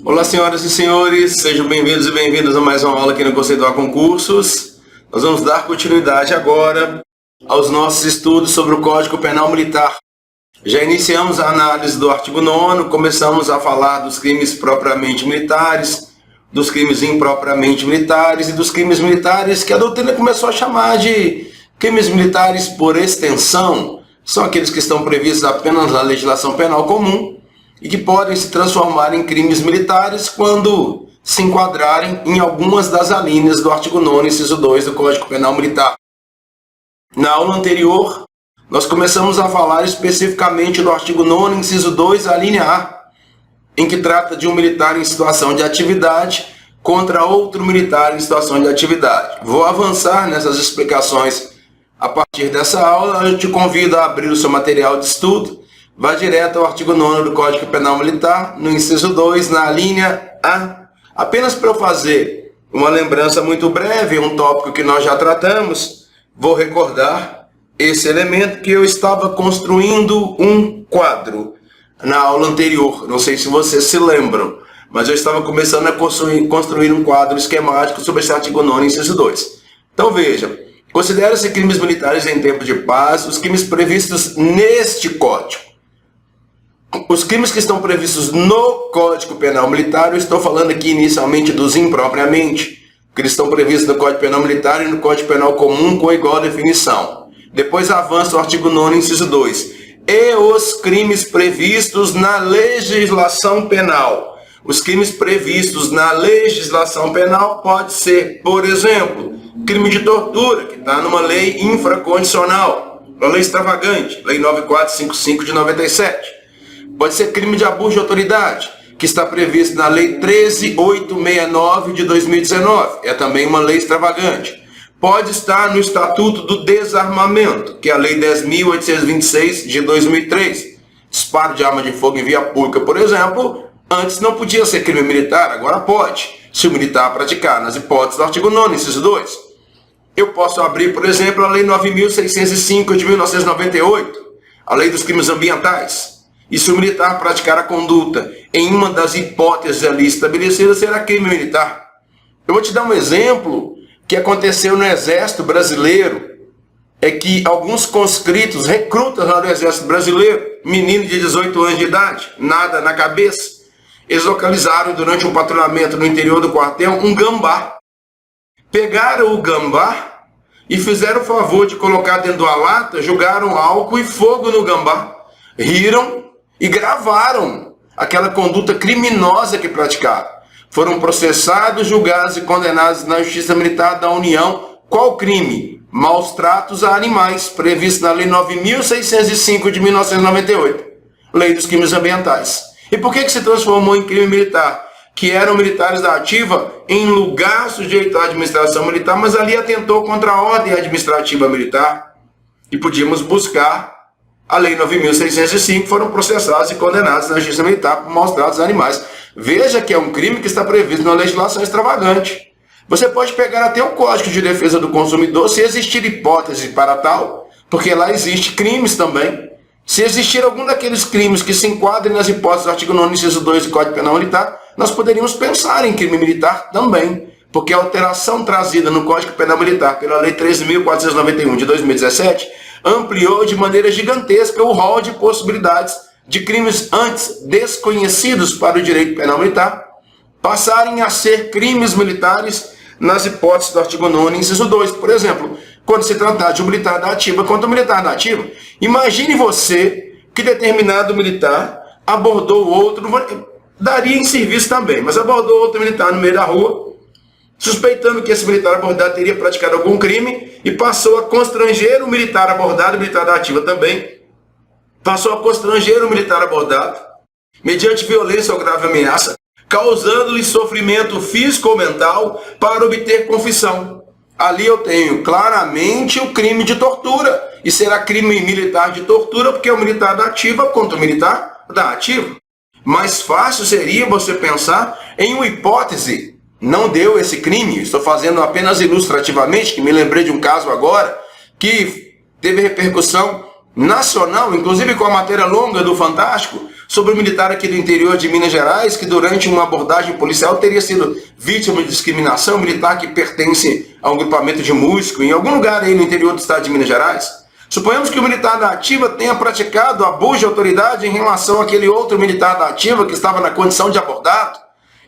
Olá, senhoras e senhores, sejam bem-vindos e bem-vindas a mais uma aula aqui no Conceituar Concursos. Nós vamos dar continuidade agora aos nossos estudos sobre o Código Penal Militar. Já iniciamos a análise do artigo 9º, começamos a falar dos crimes propriamente militares, dos crimes impropriamente militares e dos crimes militares que a doutrina começou a chamar de crimes militares por extensão. São aqueles que estão previstos apenas na legislação penal comum e que podem se transformar em crimes militares quando se enquadrarem em algumas das alíneas do artigo 9º, inciso 2 do Código Penal Militar. Na aula anterior, nós começamos a falar especificamente do artigo 9º, inciso 2, a linha A, em que trata de um militar em situação de atividade contra outro militar em situação de atividade. Vou avançar nessas explicações a partir dessa aula. Eu te convido a abrir o seu material de estudo. Vá direto ao artigo 9º do Código Penal Militar, no inciso 2, na linha A. Apenas para eu fazer uma lembrança muito breve, um tópico que nós já tratamos, vou recordar esse elemento que eu estava construindo um quadro na aula anterior. Não sei se vocês se lembram, mas eu estava começando a construir um quadro esquemático sobre esse artigo 9º, inciso 2. Então veja, considera-se crimes militares em tempo de paz os crimes previstos neste Código. Os crimes que estão previstos no Código Penal Militar, eu estou falando aqui inicialmente dos impropriamente, que estão previstos no Código Penal Militar e no Código Penal Comum com igual definição. Depois avança o artigo 9º, inciso 2. E os crimes previstos na legislação penal. Os crimes previstos na legislação penal pode ser, por exemplo, crime de tortura, que está numa lei infracondicional, uma lei extravagante, Lei 9455 de 97. Pode ser crime de abuso de autoridade, que está previsto na Lei 13869 de 2019. É também uma lei extravagante. Pode estar no Estatuto do Desarmamento, que é a Lei 10.826 de 2003. Disparo de arma de fogo em via pública, por exemplo, antes não podia ser crime militar, agora pode, se o militar praticar, nas hipóteses do artigo 9º, inciso 2. Eu posso abrir, por exemplo, a Lei 9.605 de 1998, a Lei dos Crimes Ambientais. E se o militar praticar a conduta em uma das hipóteses ali estabelecidas, será crime militar. Eu vou te dar um exemplo que aconteceu no Exército Brasileiro. É que alguns conscritos, recrutas lá do Exército Brasileiro, menino de 18 anos de idade, nada na cabeça, eles localizaram durante um patrulhamento no interior do quartel um gambá. Pegaram o gambá e fizeram o favor de colocar dentro de uma lata, jogaram álcool e fogo no gambá. Riram e gravaram aquela conduta criminosa que praticaram. Foram processados, julgados e condenados na Justiça Militar da União. Qual crime? Maus tratos a animais, previsto na Lei 9.605 de 1998, Lei dos Crimes Ambientais. E por que se transformou em crime militar? Que eram militares da ativa em lugar sujeito à administração militar, mas ali atentou contra a ordem administrativa militar. E podíamos buscar a Lei 9.605, foram processados e condenados na Justiça Militar por maus tratos a animais. Veja que é um crime que está previsto na legislação extravagante. Você pode pegar até o Código de Defesa do Consumidor, se existir hipótese para tal, porque lá existe crimes também. Se existir algum daqueles crimes que se enquadrem nas hipóteses do artigo 9º, inciso 2 do Código Penal Militar, nós poderíamos pensar em crime militar também, porque a alteração trazida no Código Penal Militar pela Lei 13.491 de 2017 ampliou de maneira gigantesca o rol de possibilidades de crimes antes desconhecidos para o direito penal militar passarem a ser crimes militares nas hipóteses do artigo 9º, inciso 2. Por exemplo, quando se tratar de um militar da ativa contra um militar da ativa. Imagine você que determinado militar abordou outro, daria em serviço também, mas abordou outro militar no meio da rua, suspeitando que esse militar abordado teria praticado algum crime e passou a constranger o militar abordado, o militar da ativa também, passou a constranger o militar abordado, mediante violência ou grave ameaça, causando-lhe sofrimento físico ou mental para obter confissão. Ali eu tenho claramente o crime de tortura, e será crime militar de tortura porque é o militar da ativa contra o militar da ativa. Mais fácil seria você pensar em uma hipótese. Não deu esse crime, estou fazendo apenas ilustrativamente, que me lembrei de um caso agora, que teve repercussão nacional, inclusive com a matéria longa do Fantástico, sobre um militar aqui do interior de Minas Gerais que durante uma abordagem policial teria sido vítima de discriminação, militar que pertence a um grupamento de músicos em algum lugar aí no interior do estado de Minas Gerais. Suponhamos que o militar da ativa tenha praticado abuso de autoridade em relação àquele outro militar da ativa que estava na condição de abordado.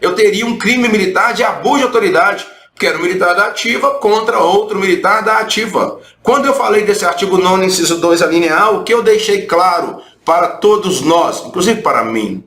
Eu teria um crime militar de abuso de autoridade, que era um militar da ativa contra outro militar da ativa. Quando eu falei desse artigo 9º, inciso 2, a linha A, o que eu deixei claro para todos nós, inclusive para mim,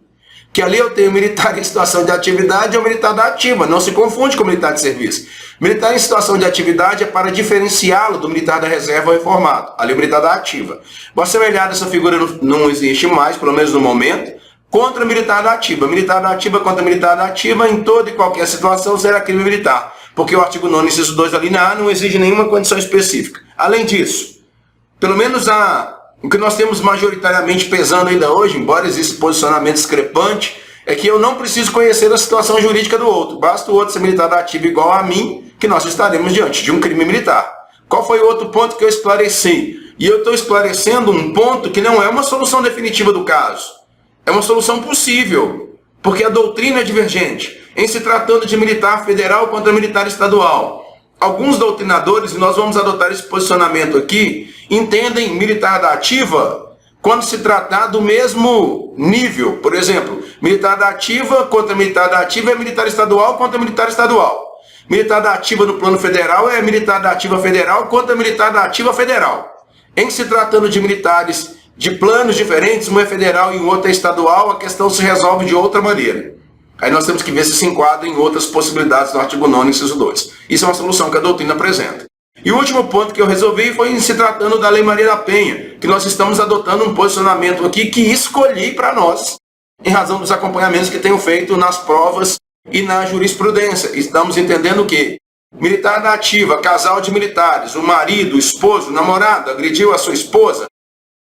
que ali eu tenho militar em situação de atividade e o militar da ativa, não se confunde com o militar de serviço. Militar em situação de atividade é para diferenciá-lo do militar da reserva reformado, ali o militar da ativa. Mas semelhada essa figura não existe mais, pelo menos no momento, contra o militar da ativa. Militar da ativa contra militar da ativa, em toda e qualquer situação, será crime militar, porque o artigo 9º, inciso 2, da linha A, não exige nenhuma condição específica. Além disso, pelo menos o que nós temos majoritariamente pesando ainda hoje, embora exista posicionamento discrepante, é que eu não preciso conhecer a situação jurídica do outro. Basta o outro ser militar da ativa igual a mim, que nós estaremos diante de um crime militar. Qual foi o outro ponto que eu esclareci? E eu estou esclarecendo um ponto que não é uma solução definitiva do caso. É uma solução possível, porque a doutrina é divergente. Em se tratando de militar federal contra militar estadual, alguns doutrinadores, e nós vamos adotar esse posicionamento aqui, entendem militar da ativa quando se tratar do mesmo nível. Por exemplo, militar da ativa contra militar da ativa é militar estadual contra militar estadual. Militar da ativa no plano federal é militar da ativa federal contra militar da ativa federal. Em se tratando de militares de planos diferentes, um é federal e o outro é estadual, a questão se resolve de outra maneira. Aí nós temos que ver se se enquadra em outras possibilidades do artigo 9º, inciso 2. Isso é uma solução que a doutrina apresenta. E o último ponto que eu resolvi foi em se tratando da Lei Maria da Penha, que nós estamos adotando um posicionamento aqui que escolhi para nós, em razão dos acompanhamentos que tenho feito nas provas e na jurisprudência. Estamos entendendo que militar da ativa, casal de militares, o marido, o esposo, o namorado, agrediu a sua esposa,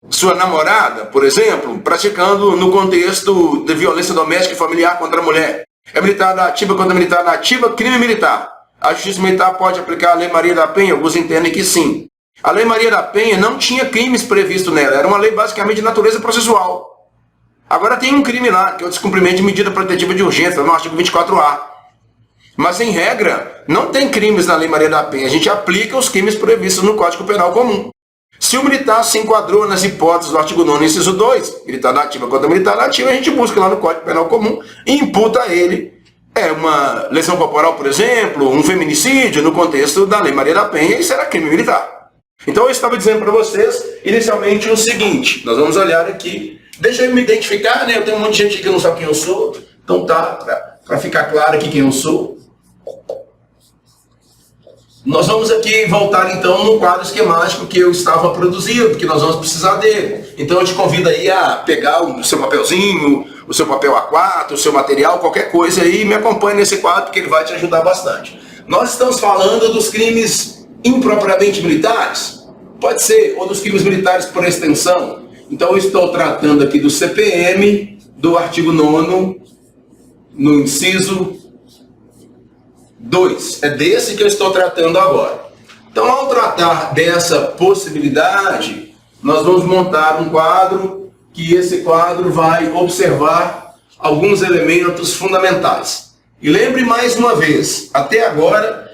sua namorada, por exemplo, praticando no contexto de violência doméstica e familiar contra a mulher. É militar da ativa contra militar da ativa, crime militar. A Justiça Militar pode aplicar a Lei Maria da Penha? Alguns entendem que sim. A Lei Maria da Penha não tinha crimes previstos nela, era uma lei basicamente de natureza processual. Agora tem um crime lá, que é o descumprimento de medida protetiva de urgência, no artigo 24A. Mas, em regra, não tem crimes na Lei Maria da Penha. A gente aplica os crimes previstos no Código Penal Comum. Se o militar se enquadrou nas hipóteses do artigo 9º, inciso 2, militar da ativa contra militar da ativa, a gente busca lá no Código Penal Comum e imputa a ele uma lesão corporal, por exemplo, um feminicídio no contexto da Lei Maria da Penha, e será crime militar. Então eu estava dizendo para vocês, inicialmente, o seguinte, nós vamos olhar aqui, deixa eu me identificar, né? Eu tenho um monte de gente que não sabe quem eu sou, então tá, para ficar claro aqui quem eu sou. Nós vamos aqui voltar então no quadro esquemático que eu estava produzindo, que nós vamos precisar dele. Então eu te convido aí a pegar o seu papelzinho, o seu papel A4, o seu material, qualquer coisa aí, e me acompanhe nesse quadro que ele vai te ajudar bastante. Nós estamos falando dos crimes impropriamente militares, pode ser, ou dos crimes militares por extensão. Então eu estou tratando aqui do CPM, do artigo 9º, no inciso 2. É desse que eu estou tratando agora. Então, ao tratar dessa possibilidade, nós vamos montar um quadro, que esse quadro vai observar alguns elementos fundamentais. E lembre mais uma vez, até agora,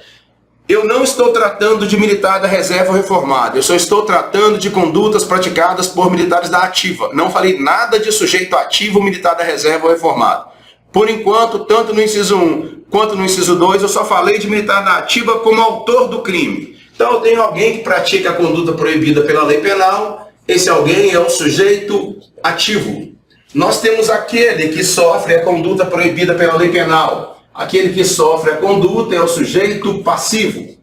eu não estou tratando de militar da reserva reformada, eu só estou tratando de condutas praticadas por militares da ativa. Não falei nada de sujeito ativo militar da reserva reformada. Por enquanto, tanto no inciso 1 quanto no inciso 2, eu só falei de militar da ativa como autor do crime. Então eu tenho alguém que pratica a conduta proibida pela lei penal, esse alguém é o sujeito ativo. Nós temos aquele que sofre a conduta proibida pela lei penal. Aquele que sofre a conduta é o sujeito passivo.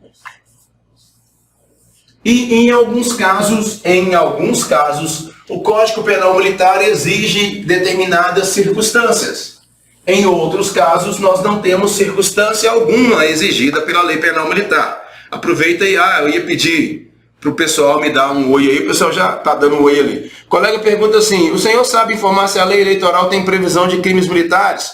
E em alguns casos, o Código Penal Militar exige determinadas circunstâncias. Em outros casos, nós não temos circunstância alguma exigida pela Lei Penal Militar. Aproveita e, eu ia pedir para o pessoal me dar um oi aí, o pessoal já está dando um oi ali. O colega pergunta assim, o senhor sabe informar se a lei eleitoral tem previsão de crimes militares?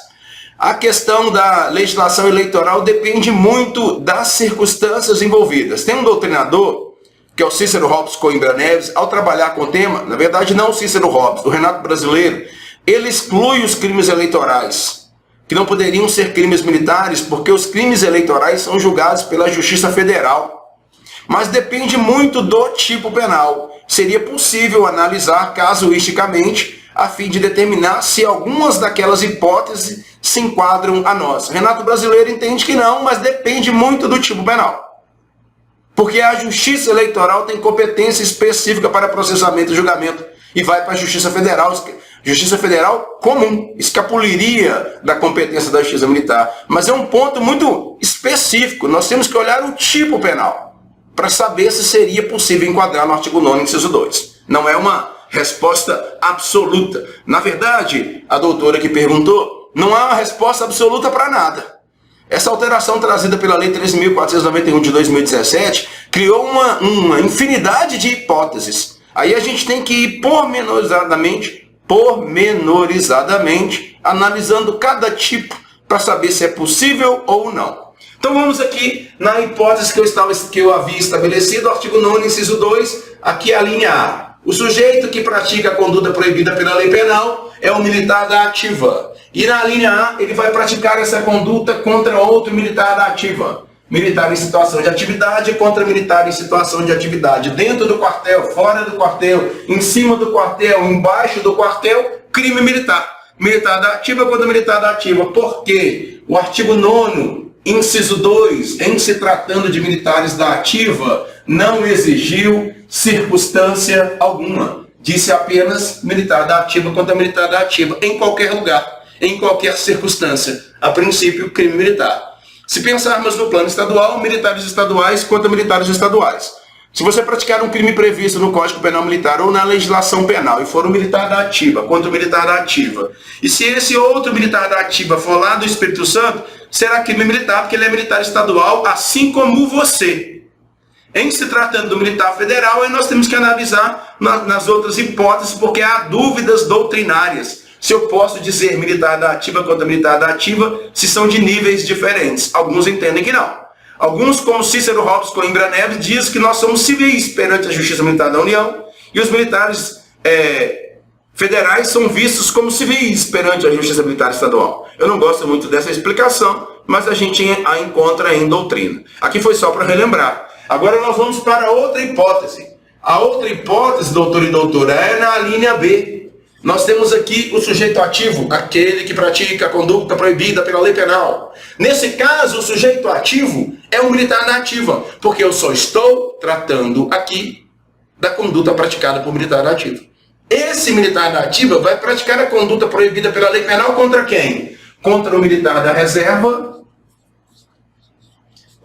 A questão da legislação eleitoral depende muito das circunstâncias envolvidas. Tem um doutrinador, que é o Cícero Robson Coimbra Neves, ao trabalhar com o tema, na verdade não o Cícero Robson, o Renato Brasileiro, ele exclui os crimes eleitorais, que não poderiam ser crimes militares, porque os crimes eleitorais são julgados pela Justiça Federal. Mas depende muito do tipo penal. Seria possível analisar casuisticamente a fim de determinar se algumas daquelas hipóteses se enquadram a nós. Renato Brasileiro entende que não, mas depende muito do tipo penal. Porque a Justiça Eleitoral tem competência específica para processamento e julgamento e vai para a Justiça Federal. Justiça Federal comum, escapuliria da competência da Justiça Militar. Mas é um ponto muito específico. Nós temos que olhar o tipo penal para saber se seria possível enquadrar no artigo 9º, inciso 2. Não é uma resposta absoluta. Na verdade, a doutora que perguntou, não há uma resposta absoluta para nada. Essa alteração trazida pela Lei 13.491 de 2017 criou uma infinidade de hipóteses. Aí a gente tem que ir pormenorizadamente, analisando cada tipo para saber se é possível ou não. Então vamos aqui na hipótese que eu havia estabelecido, artigo 9º, inciso 2, aqui a linha A. O sujeito que pratica a conduta proibida pela lei penal é o militar da ativa. E na linha A, ele vai praticar essa conduta contra outro militar da ativa. Militar em situação de atividade contra militar em situação de atividade. Dentro do quartel, fora do quartel, em cima do quartel, embaixo do quartel, crime militar. Militar da ativa contra militar da ativa. Por quê? O artigo 9º, inciso 2, em se tratando de militares da ativa, não exigiu circunstância alguma. Disse apenas militar da ativa contra militar da ativa, em qualquer lugar, em qualquer circunstância. A princípio, crime militar. Se pensarmos no plano estadual, militares estaduais contra militares estaduais. Se você praticar um crime previsto no Código Penal Militar ou na legislação penal e for um militar da ativa contra o militar da ativa, e se esse outro militar da ativa for lá do Espírito Santo, será crime militar, porque ele é militar estadual, assim como você. Em se tratando do militar federal, aí nós temos que analisar nas outras hipóteses, porque há dúvidas doutrinárias. Se eu posso dizer militar da ativa contra militar da ativa, se são de níveis diferentes. Alguns entendem que não. Alguns, como Cícero Robson Coimbra Neves, diz que nós somos civis perante a Justiça Militar da União e os militares federais são vistos como civis perante a Justiça Militar Estadual. Eu não gosto muito dessa explicação, mas a gente a encontra em doutrina. Aqui foi só para relembrar. Agora nós vamos para outra hipótese. A outra hipótese, doutor e doutora, é na linha B. Nós temos aqui o sujeito ativo, aquele que pratica a conduta proibida pela lei penal. Nesse caso, o sujeito ativo é um militar da ativa, porque eu só estou tratando aqui da conduta praticada por militar da ativa. Esse militar da ativa vai praticar a conduta proibida pela lei penal contra quem? Contra o militar da reserva,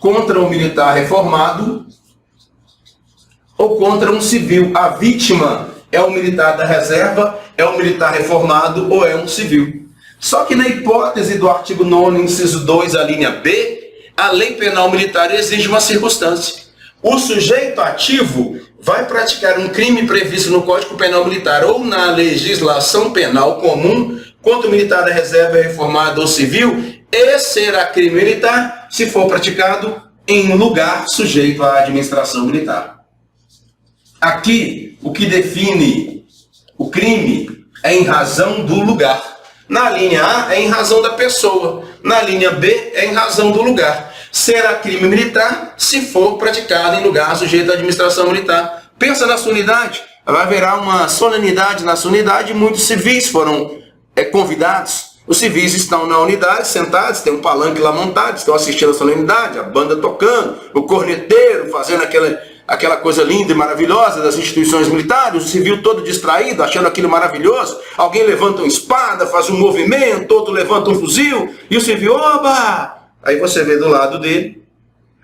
contra um militar reformado ou contra um civil. A vítima é um militar da reserva, é um militar reformado ou é um civil. Só que na hipótese do artigo 9º, inciso 2, a linha B, a lei penal militar exige uma circunstância. O sujeito ativo vai praticar um crime previsto no Código Penal Militar ou na legislação penal comum contra o militar da reserva, reformado ou civil, e será crime militar se for praticado em lugar sujeito à administração militar. Aqui, o que define o crime é em razão do lugar. Na linha A é em razão da pessoa. Na linha B é em razão do lugar. Será crime militar se for praticado em lugar sujeito à administração militar. Pensa na sua unidade. Vai haverá uma solenidade na sua unidade e muitos civis foram convidados. Os civis estão na unidade, sentados, tem um palanque lá montado, estão assistindo a solenidade, a banda tocando, o corneteiro fazendo aquela coisa linda e maravilhosa das instituições militares, o civil todo distraído, achando aquilo maravilhoso. Alguém levanta uma espada, faz um movimento, outro levanta um fuzil, e o civil, oba! Aí você vê do lado dele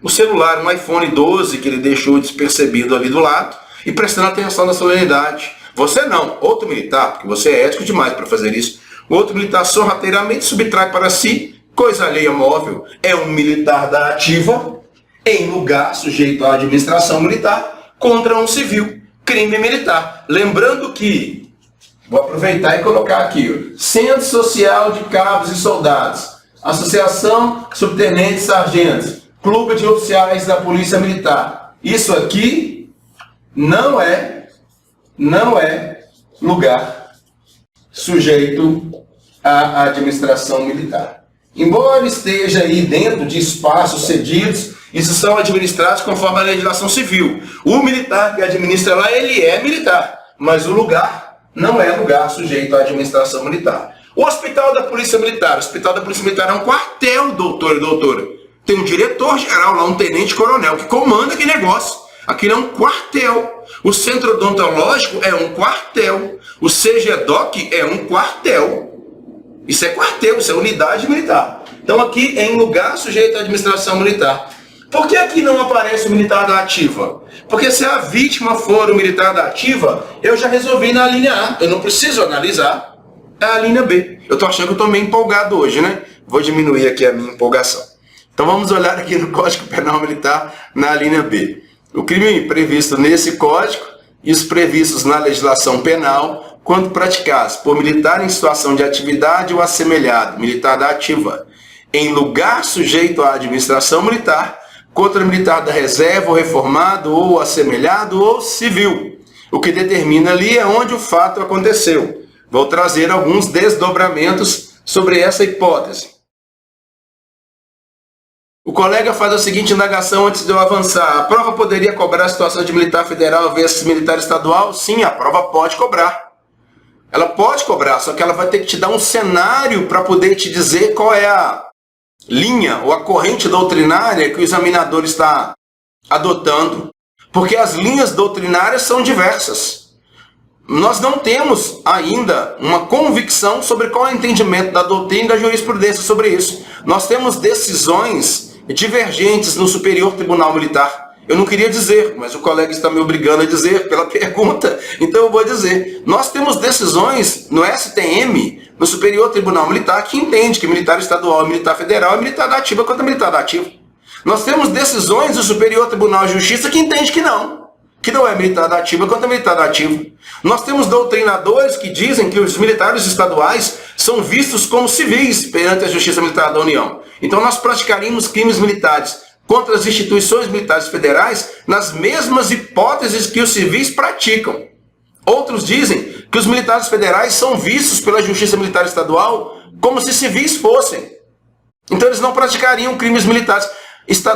o celular, um iPhone 12 que ele deixou despercebido ali do lado, e prestando atenção na solenidade. Você não, outro militar, porque você é ético demais para fazer isso. O outro militar sorrateiramente subtrai para si coisa alheia móvel. É um militar da ativa em lugar sujeito à administração militar contra um civil. Crime militar. Lembrando que, vou aproveitar e colocar aqui, Centro Social de Cabos e Soldados, Associação Subtenentes e Sargentos, Clube de Oficiais da Polícia Militar. Isso aqui não é lugar sujeito à administração militar. Embora esteja aí dentro de espaços cedidos, isso são administrados conforme a legislação civil. O militar que administra lá, ele é militar, mas o lugar não é lugar sujeito à administração militar. O Hospital da Polícia Militar. O Hospital da Polícia Militar é um quartel, doutor e doutora. Tem um diretor-geral lá, um tenente-coronel, que comanda aquele negócio. Aquilo é um quartel. O Centro Odontológico é um quartel. O CGDOC é um quartel. Isso é quartel, isso é unidade militar. Então aqui é em lugar sujeito à administração militar. Por que aqui não aparece o militar da ativa? Porque se a vítima for o militar da ativa, eu já resolvi na linha A. Eu não preciso analisar a linha B. Eu estou achando que eu estou meio empolgado hoje, né? Vou diminuir aqui a minha empolgação. Então vamos olhar aqui no Código Penal Militar na linha B. O crime previsto nesse código e os previstos na legislação penal, quando praticados por militar em situação de atividade ou assemelhado, militar da ativa, em lugar sujeito à administração militar, contra militar da reserva, ou reformado, ou assemelhado, ou civil. O que determina ali é onde o fato aconteceu. Vou trazer alguns desdobramentos sobre essa hipótese. O colega faz a seguinte indagação antes de eu avançar. A prova poderia cobrar a situação de militar federal versus militar estadual? Sim, a prova pode cobrar. Ela pode cobrar, só que ela vai ter que te dar um cenário para poder te dizer qual é a linha ou a corrente doutrinária que o examinador está adotando. Porque as linhas doutrinárias são diversas. Nós não temos ainda uma convicção sobre qual é o entendimento da doutrina e da jurisprudência sobre isso. Nós temos decisões divergentes no Superior Tribunal Militar. Eu não queria dizer, mas o colega está me obrigando a dizer pela pergunta, então eu vou dizer. Nós temos decisões no STM, no Superior Tribunal Militar, que entende que militar estadual e militar federal é militar da ativa contra militar da ativa. Nós temos decisões do Superior Tribunal de Justiça que entende que não é militar da ativa contra militar da ativa. Nós temos doutrinadores que dizem que os militares estaduais são vistos como civis perante a Justiça Militar da União. Então nós praticaríamos crimes militares contra as instituições militares federais nas mesmas hipóteses que os civis praticam. Outros dizem que os militares federais são vistos pela Justiça Militar Estadual como se civis fossem. Então eles não praticariam crimes militares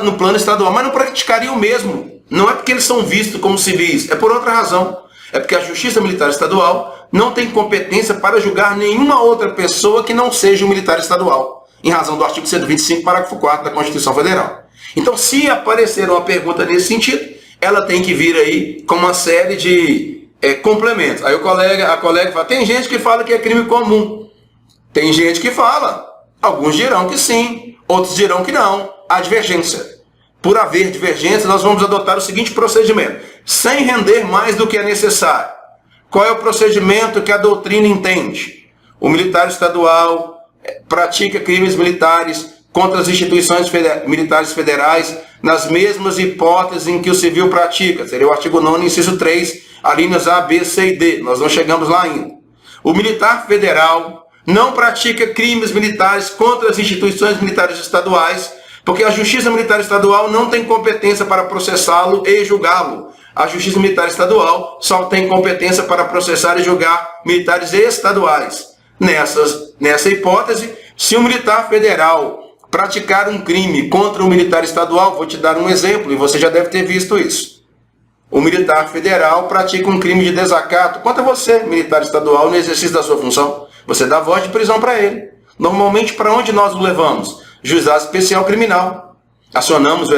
no plano estadual, mas não praticariam o mesmo. Não é porque eles são vistos como civis, é por outra razão. É porque a Justiça Militar Estadual não tem competência para julgar nenhuma outra pessoa que não seja um militar estadual, em razão do artigo 125, parágrafo 4 da Constituição Federal. Então, se aparecer uma pergunta nesse sentido, ela tem que vir aí com uma série de complementos. Aí a colega fala, tem gente que fala que é crime comum. Tem gente que fala. Alguns dirão que sim, outros dirão que não. Há divergência. Por haver divergência, nós vamos adotar o seguinte procedimento, sem render mais do que é necessário. Qual é o procedimento que a doutrina entende? O militar estadual pratica crimes militares contra as instituições militares federais nas mesmas hipóteses em que o civil pratica. Seria o artigo 9º, inciso 3, alíneas A, B, C e D. Nós não chegamos lá ainda. O militar federal não pratica crimes militares contra as instituições militares estaduais, porque a Justiça Militar Estadual não tem competência para processá-lo e julgá-lo. A Justiça Militar Estadual só tem competência para processar e julgar militares estaduais. Nessa hipótese, se o militar federal praticar um crime contra um militar estadual, vou te dar um exemplo, e você já deve ter visto isso. O militar federal pratica um crime de desacato contra você, militar estadual, no exercício da sua função. Você dá voz de prisão para ele. Normalmente, para onde nós o levamos? Juizado Especial Criminal. Acionamos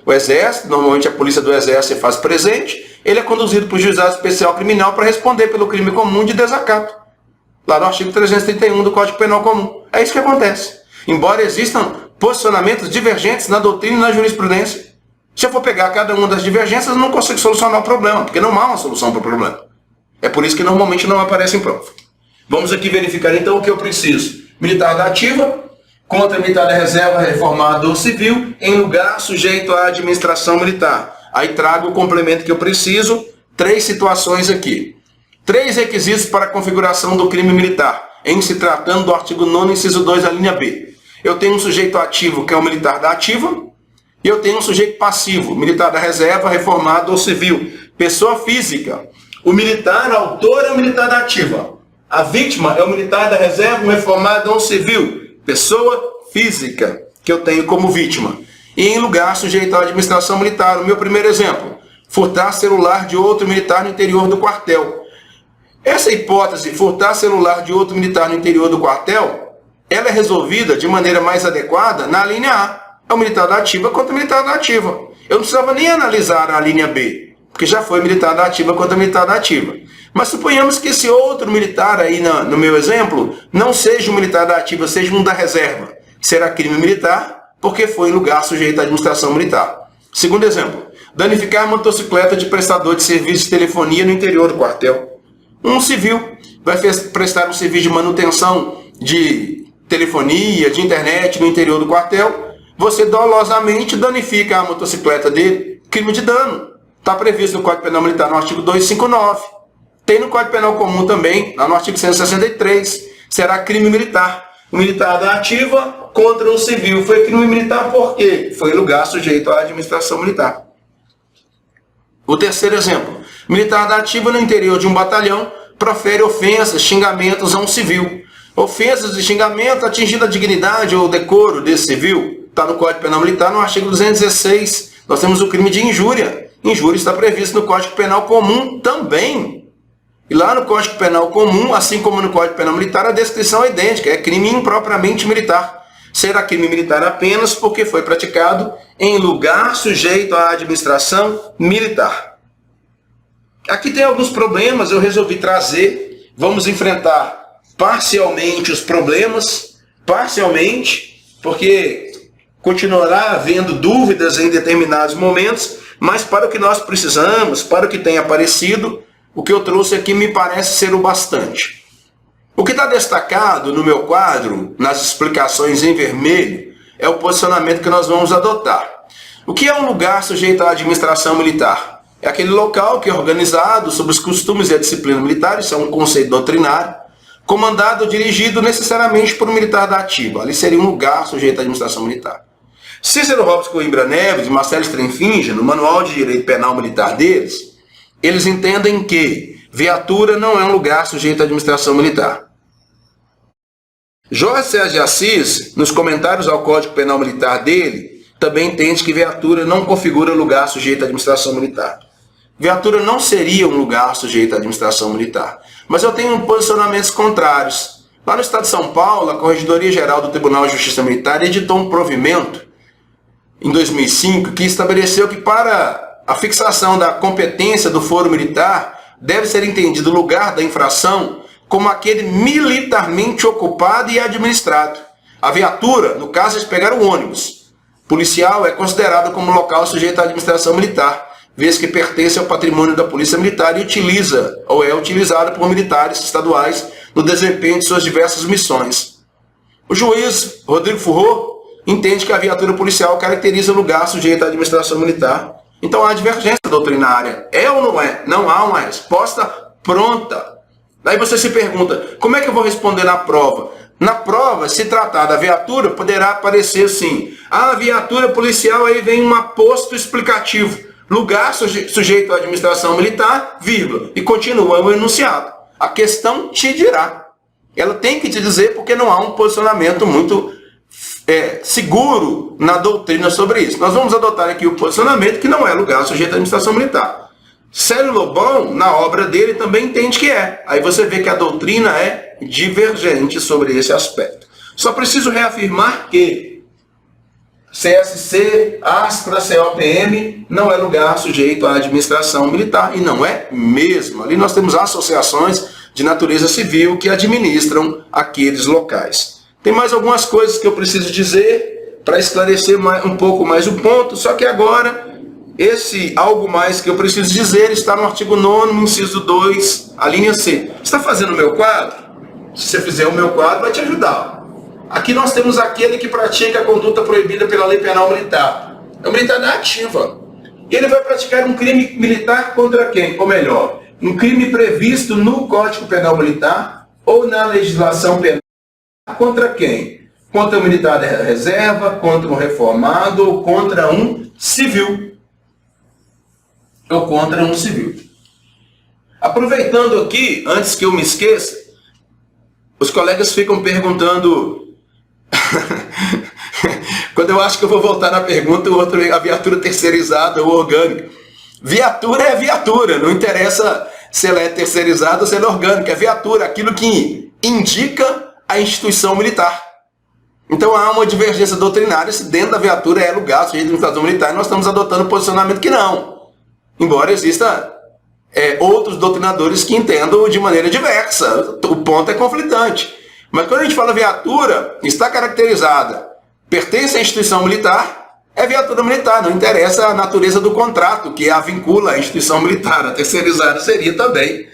o Exército, normalmente a Polícia do Exército se faz presente, ele é conduzido para o Juizado Especial Criminal para responder pelo crime comum de desacato. Lá no artigo 331 do Código Penal Comum. É isso que acontece. Embora existam posicionamentos divergentes na doutrina e na jurisprudência. Se eu for pegar cada uma das divergências, eu não consigo solucionar o problema, porque não há uma solução para o problema. É por isso que normalmente não aparece em prova. Vamos aqui verificar então o que eu preciso. Militar da ativa, contra militar da reserva, reformado ou civil, em lugar sujeito à administração militar. Aí trago o complemento que eu preciso, 3 situações aqui. 3 requisitos para a configuração do crime militar, em se tratando do artigo 9º, inciso 2, a linha B. Eu tenho um sujeito ativo, que é o militar da ativa, e eu tenho um sujeito passivo, militar da reserva, reformado ou civil. Pessoa física. O militar autor é o militar da ativa. A vítima é um militar da reserva, um reformado ou um civil, pessoa física, que eu tenho como vítima. E em lugar sujeito à administração militar. O meu primeiro exemplo, furtar celular de outro militar no interior do quartel. Essa hipótese, furtar celular de outro militar no interior do quartel, ela é resolvida de maneira mais adequada na linha A. É o militar da ativa contra o militar da ativa. Eu não precisava nem analisar a linha B, porque já foi militar da ativa contra militar da ativa. Mas suponhamos que esse outro militar aí no meu exemplo não seja um militar da ativa, seja um da reserva. Será crime militar porque foi em lugar sujeito à administração militar. Segundo exemplo, danificar motocicleta de prestador de serviço de telefonia no interior do quartel. Um civil vai prestar um serviço de manutenção de telefonia, de internet no interior do quartel. Você dolosamente danifica a motocicleta dele, crime de dano. Está previsto no Código Penal Militar no artigo 259. Tem no Código Penal Comum também, lá no artigo 163. Será crime militar. O militar da ativa contra um civil. Foi crime militar por quê? Foi lugar sujeito à administração militar. O terceiro exemplo. Militar da ativa no interior de um batalhão profere ofensas, xingamentos a um civil. Ofensas e xingamento atingindo a dignidade ou o decoro desse civil. Está no Código Penal Militar, no artigo 216. Nós temos o crime de injúria. Injúria está previsto no Código Penal Comum também. E lá no Código Penal Comum, assim como no Código Penal Militar, a descrição é idêntica. É crime impropriamente militar. Será crime militar apenas porque foi praticado em lugar sujeito à administração militar. Aqui tem alguns problemas, eu resolvi trazer. Vamos enfrentar parcialmente os problemas, porque continuará havendo dúvidas em determinados momentos, mas para o que nós precisamos, para o que tem aparecido, o que eu trouxe aqui me parece ser o bastante. O que está destacado no meu quadro, nas explicações em vermelho, é o posicionamento que nós vamos adotar. O que é um lugar sujeito à administração militar? É aquele local que é organizado sobre os costumes e a disciplina militar, isso é um conceito doutrinário, comandado ou dirigido necessariamente por um militar da ativa. Ali seria um lugar sujeito à administração militar. Cícero Robes Coimbra Neves e Marcelo Strenfinger, no Manual de Direito Penal Militar deles, eles entendem que viatura não é um lugar sujeito à administração militar. Jorge Sérgio de Assis, nos comentários ao Código Penal Militar dele, também entende que viatura não configura lugar sujeito à administração militar. Viatura não seria um lugar sujeito à administração militar. Mas eu tenho posicionamentos contrários. Lá no Estado de São Paulo, a Corregedoria Geral do Tribunal de Justiça Militar editou um provimento em 2005 que estabeleceu que para a fixação da competência do foro militar deve ser entendido o lugar da infração como aquele militarmente ocupado e administrado. A viatura, no caso de pegar o ônibus policial, é considerada como local sujeito à administração militar, vez que pertence ao patrimônio da Polícia Militar e utiliza ou é utilizada por militares estaduais no desempenho de suas diversas missões. O juiz Rodrigo Furro entende que a viatura policial caracteriza o lugar sujeito à administração militar. Então há divergência doutrinária. É ou não é? Não há uma resposta pronta. Daí você se pergunta, como é que eu vou responder na prova? Na prova, se tratar da viatura, poderá aparecer assim, a viatura policial, aí vem um aposto explicativo, lugar sujeito à administração militar, vírgula, e continua o enunciado. A questão te dirá. Ela tem que te dizer porque não há um posicionamento muito seguro na doutrina sobre isso. Nós vamos adotar aqui o posicionamento que não é lugar sujeito à administração militar. Célio Lobão, na obra dele, também entende que é. Aí você vê que a doutrina é divergente sobre esse aspecto. Só preciso reafirmar que CSC, Astra, COPM não é lugar sujeito à administração militar, e não é mesmo. Ali nós temos associações de natureza civil que administram aqueles locais. Tem mais algumas coisas que eu preciso dizer para esclarecer um pouco mais o ponto, só que agora esse algo mais que eu preciso dizer está no artigo 9º, inciso 2, a linha C. Está fazendo o meu quadro? Se você fizer o meu quadro, vai te ajudar. Aqui nós temos aquele que pratica a conduta proibida pela lei penal militar. É um militar da ativa. E ele vai praticar um crime militar contra quem? Ou melhor, um crime previsto no Código Penal Militar ou na legislação penal. Contra quem? Contra um militar da reserva, contra um reformado ou contra um civil. Ou contra um civil. Aproveitando aqui, antes que eu me esqueça, Os colegas ficam perguntando... Quando eu acho que eu vou voltar na pergunta, o outro é a viatura terceirizada ou orgânica. Viatura é viatura, não interessa se ela é terceirizada ou se ela é orgânica. É viatura, aquilo que indica a instituição militar. Então há uma divergência doutrinária se dentro da viatura é lugar sujeito de administração militar, e nós estamos adotando um posicionamento que não. Embora exista outros doutrinadores que entendam de maneira diversa. O ponto é conflitante. Mas quando a gente fala viatura, está caracterizada, pertence à instituição militar, é viatura militar, não interessa a natureza do contrato, que a vincula à instituição militar. A terceirizada seria também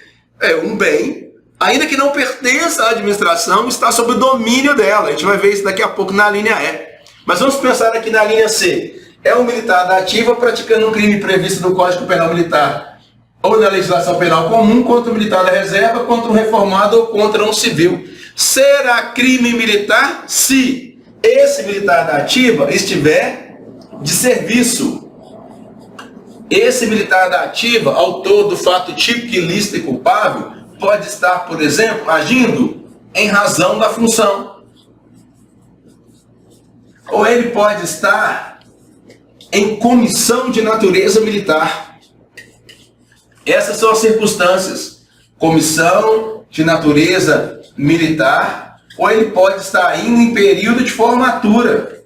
um bem, ainda que não pertença à administração, está sob o domínio dela. A gente vai ver isso daqui a pouco na linha E. Mas vamos pensar aqui na linha C. É um militar da ativa praticando um crime previsto no Código Penal Militar ou na legislação penal comum contra o militar da reserva, contra um reformado ou contra um civil. Será crime militar se esse militar da ativa estiver de serviço. Esse militar da ativa, autor do fato típico, ilícito e culpável, pode estar, por exemplo, agindo em razão da função. Ou ele pode estar em comissão de natureza militar. Essas são as circunstâncias. Comissão de natureza militar, ou ele pode estar indo em período de formatura.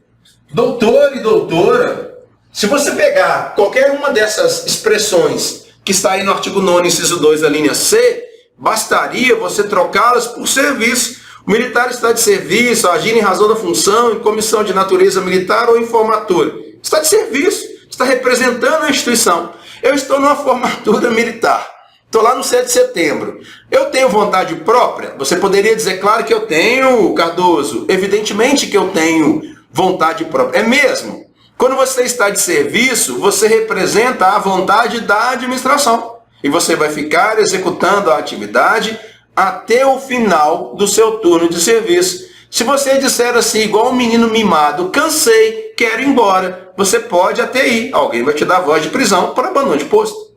Doutor e doutora, se você pegar qualquer uma dessas expressões que está aí no artigo 9º, inciso 2 da linha C, bastaria você trocá-las por serviço. O militar está de serviço, agindo em razão da função, em comissão de natureza militar ou em formatura. Está de serviço, está representando a instituição. Eu estou numa formatura militar. Estou lá no 7 de setembro. Eu tenho vontade própria? Você poderia dizer, claro que eu tenho, Cardoso. Evidentemente que eu tenho vontade própria. É mesmo. Quando você está de serviço, você representa a vontade da administração. E você vai ficar executando a atividade até o final do seu turno de serviço. Se você disser assim, igual um menino mimado, cansei, quero ir embora, você pode até ir. Alguém vai te dar voz de prisão por abandono de posto.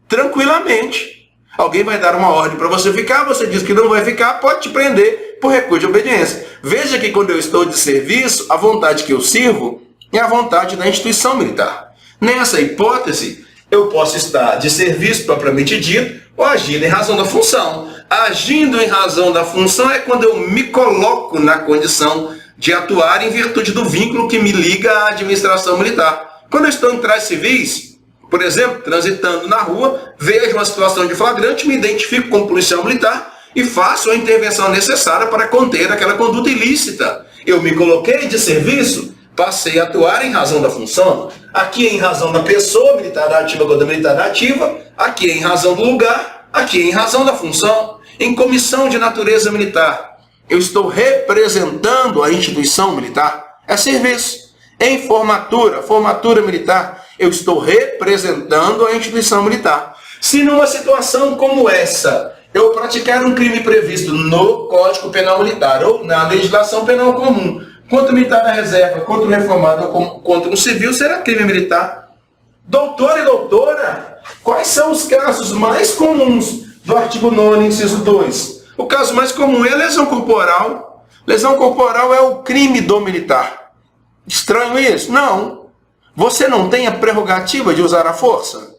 Tranquilamente. Alguém vai dar uma ordem para você ficar, você diz que não vai ficar, pode te prender por recurso de obediência. Veja que quando eu estou de serviço, a vontade que eu sirvo é a vontade da instituição militar. Nessa hipótese, eu posso estar de serviço propriamente dito ou agindo em razão da função. Agindo em razão da função é quando eu me coloco na condição de atuar em virtude do vínculo que me liga à administração militar. Quando eu estou em trajes civis, por exemplo, transitando na rua, vejo uma situação de flagrante, me identifico como policial militar e faço a intervenção necessária para conter aquela conduta ilícita. Eu me coloquei de serviço, passei a atuar em razão da função. Aqui é em razão da pessoa, militar da ativa contra militar da ativa. Aqui é em razão do lugar. Aqui é em razão da função. Em comissão de natureza militar, eu estou representando a instituição militar. É serviço. Em formatura militar, eu estou representando a instituição militar. Se numa situação como essa, eu praticar um crime previsto no Código Penal Militar ou na legislação penal comum, contra o militar da reserva, contra o reformado ou contra um civil, será crime militar. Doutor e doutora, quais são os casos mais comuns do artigo 9º, inciso 2? O caso mais comum é a lesão corporal. Lesão corporal é o crime do militar. Estranho isso? Não. Você não tem a prerrogativa de usar a força?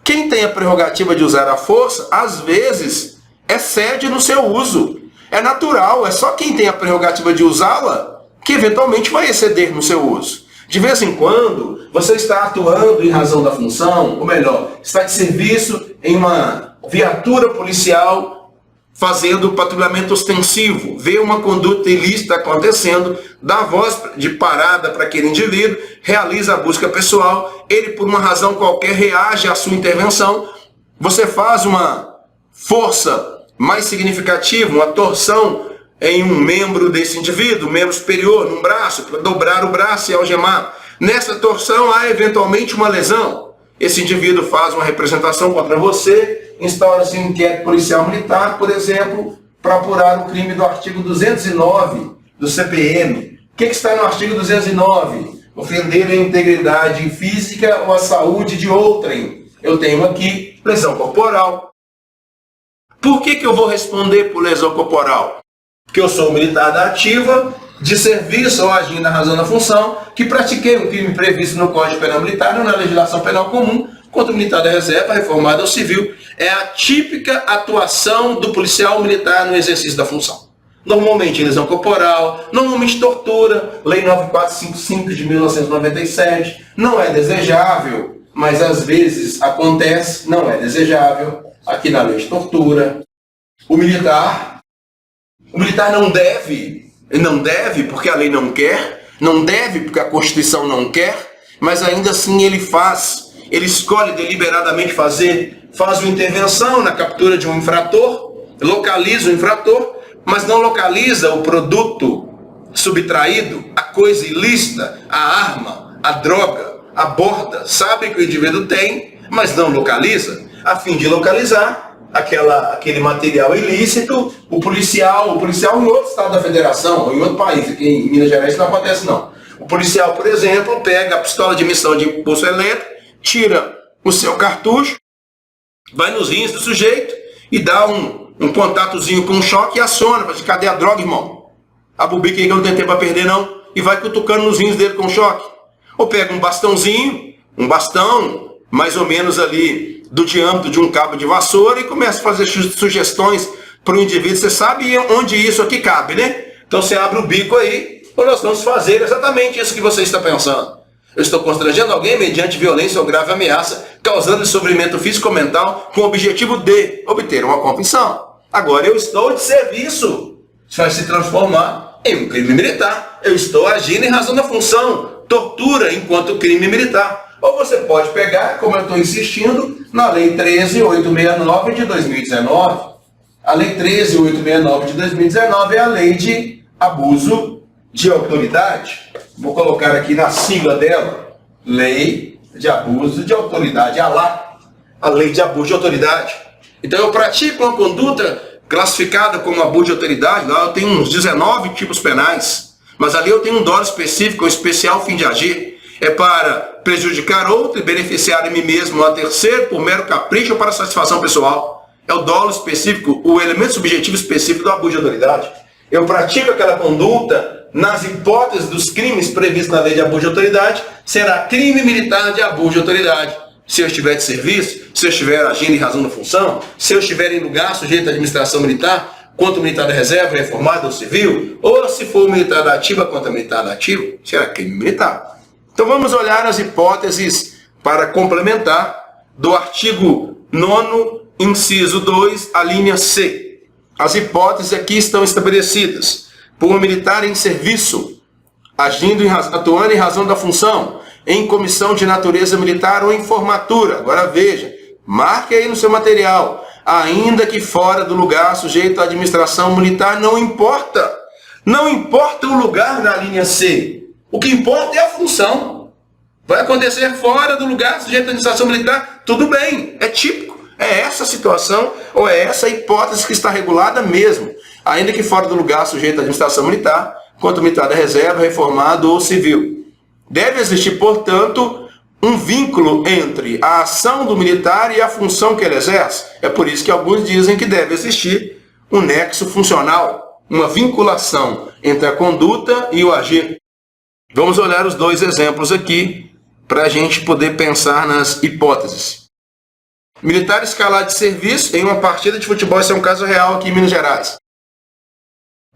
Quem tem a prerrogativa de usar a força, às vezes, excede no seu uso. É natural, é só quem tem a prerrogativa de usá-la que eventualmente vai exceder no seu uso. De vez em quando, você está atuando em razão da função, ou melhor, está de serviço em uma viatura policial, fazendo patrulhamento ostensivo, vê uma conduta ilícita acontecendo, dá voz de parada para aquele indivíduo, realiza a busca pessoal, ele por uma razão qualquer reage à sua intervenção, você faz uma força mais significativa, uma torção em um membro desse indivíduo, um membro superior, num braço, para dobrar o braço e algemar. Nessa torção há eventualmente uma lesão. Esse indivíduo faz uma representação contra você, instaura-se um inquérito policial militar, por exemplo, para apurar o crime do artigo 209 do CPM. O que está no artigo 209? Ofender a integridade física ou a saúde de outrem. Eu tenho aqui lesão corporal. Por que eu vou responder por lesão corporal? que eu sou militar da ativa, de serviço ou agindo na razão da função, que pratiquei um crime previsto no Código Penal Militar ou na legislação penal comum contra o militar da reserva, reformado ou civil. É a típica atuação do policial militar no exercício da função. Normalmente lesão corporal, normalmente tortura, Lei 9455 de 1997, não é desejável, mas às vezes acontece, não é desejável, aqui na lei de tortura. O militar não deve porque a lei não quer, não deve porque a Constituição não quer, mas ainda assim ele escolhe deliberadamente faz uma intervenção na captura de um infrator, localiza o infrator, mas não localiza o produto subtraído, a coisa ilícita, a arma, a droga, aborda, sabe que o indivíduo tem, mas não localiza. A fim de localizar aquele material ilícito, o policial em outro estado da federação, ou em outro país, aqui em Minas Gerais isso não acontece não. O policial, por exemplo, pega a pistola de emissão de impulso elétrico, tira o seu cartucho, vai nos rins do sujeito e dá um contatozinho com um choque e aciona, para cadê a droga, irmão? A bubica aí que eu não tem tempo para perder não, e vai cutucando nos rins dele com choque. Ou pega um bastão mais ou menos ali do diâmetro de um cabo de vassoura e começa a fazer sugestões para o indivíduo. Você sabe onde isso aqui cabe, né? Então você abre o bico aí, ou nós vamos fazer exatamente isso que você está pensando. Eu estou constrangendo alguém mediante violência ou grave ameaça, causando sofrimento físico ou mental, com o objetivo de obter uma confissão. Agora eu estou de serviço. Isso vai se transformar em um crime militar. Eu estou agindo em razão da função. Tortura enquanto crime militar. Ou você pode pegar, como eu estou insistindo, na Lei 13.869 de 2019. A Lei 13.869 de 2019 é a lei de abuso de autoridade. Vou colocar aqui na sigla dela, Lei de Abuso de Autoridade, a Lei de Abuso de Autoridade. Então eu pratico uma conduta classificada como abuso de autoridade, lá eu tenho uns 19 tipos penais, mas ali eu tenho um dolo específico, um especial fim de agir, é para prejudicar outro e beneficiar a mim mesmo ou a terceiro por mero capricho ou para satisfação pessoal. É o dolo específico, o elemento subjetivo específico do abuso de autoridade. Eu pratico aquela conduta nas hipóteses dos crimes previstos na lei de abuso de autoridade, será crime militar de abuso de autoridade. Se eu estiver de serviço, se eu estiver agindo em razão da função, se eu estiver em lugar sujeito à administração militar, contra o militar da reserva, reformado ou civil, ou se for o militar da ativa contra o militar da ativa, será crime militar. Então vamos olhar as hipóteses para complementar do artigo 9º, inciso 2, a linha C. As hipóteses aqui estão estabelecidas. Por um militar em serviço, atuando em razão da função, em comissão de natureza militar ou em formatura. Agora veja, marque aí no seu material, ainda que fora do lugar sujeito à administração militar, não importa. Não importa o lugar na linha C. O que importa é a função. Vai acontecer fora do lugar sujeito à administração militar, tudo bem, é típico. É essa situação ou é essa hipótese que está regulada mesmo. Ainda que fora do lugar sujeito à administração militar, quanto militar da reserva, reformado ou civil. Deve existir, portanto, um vínculo entre a ação do militar e a função que ele exerce. É por isso que alguns dizem que deve existir um nexo funcional, uma vinculação entre a conduta e o agir. Vamos olhar os dois exemplos aqui para a gente poder pensar nas hipóteses. Militar escalar de serviço em uma partida de futebol, esse é um caso real aqui em Minas Gerais.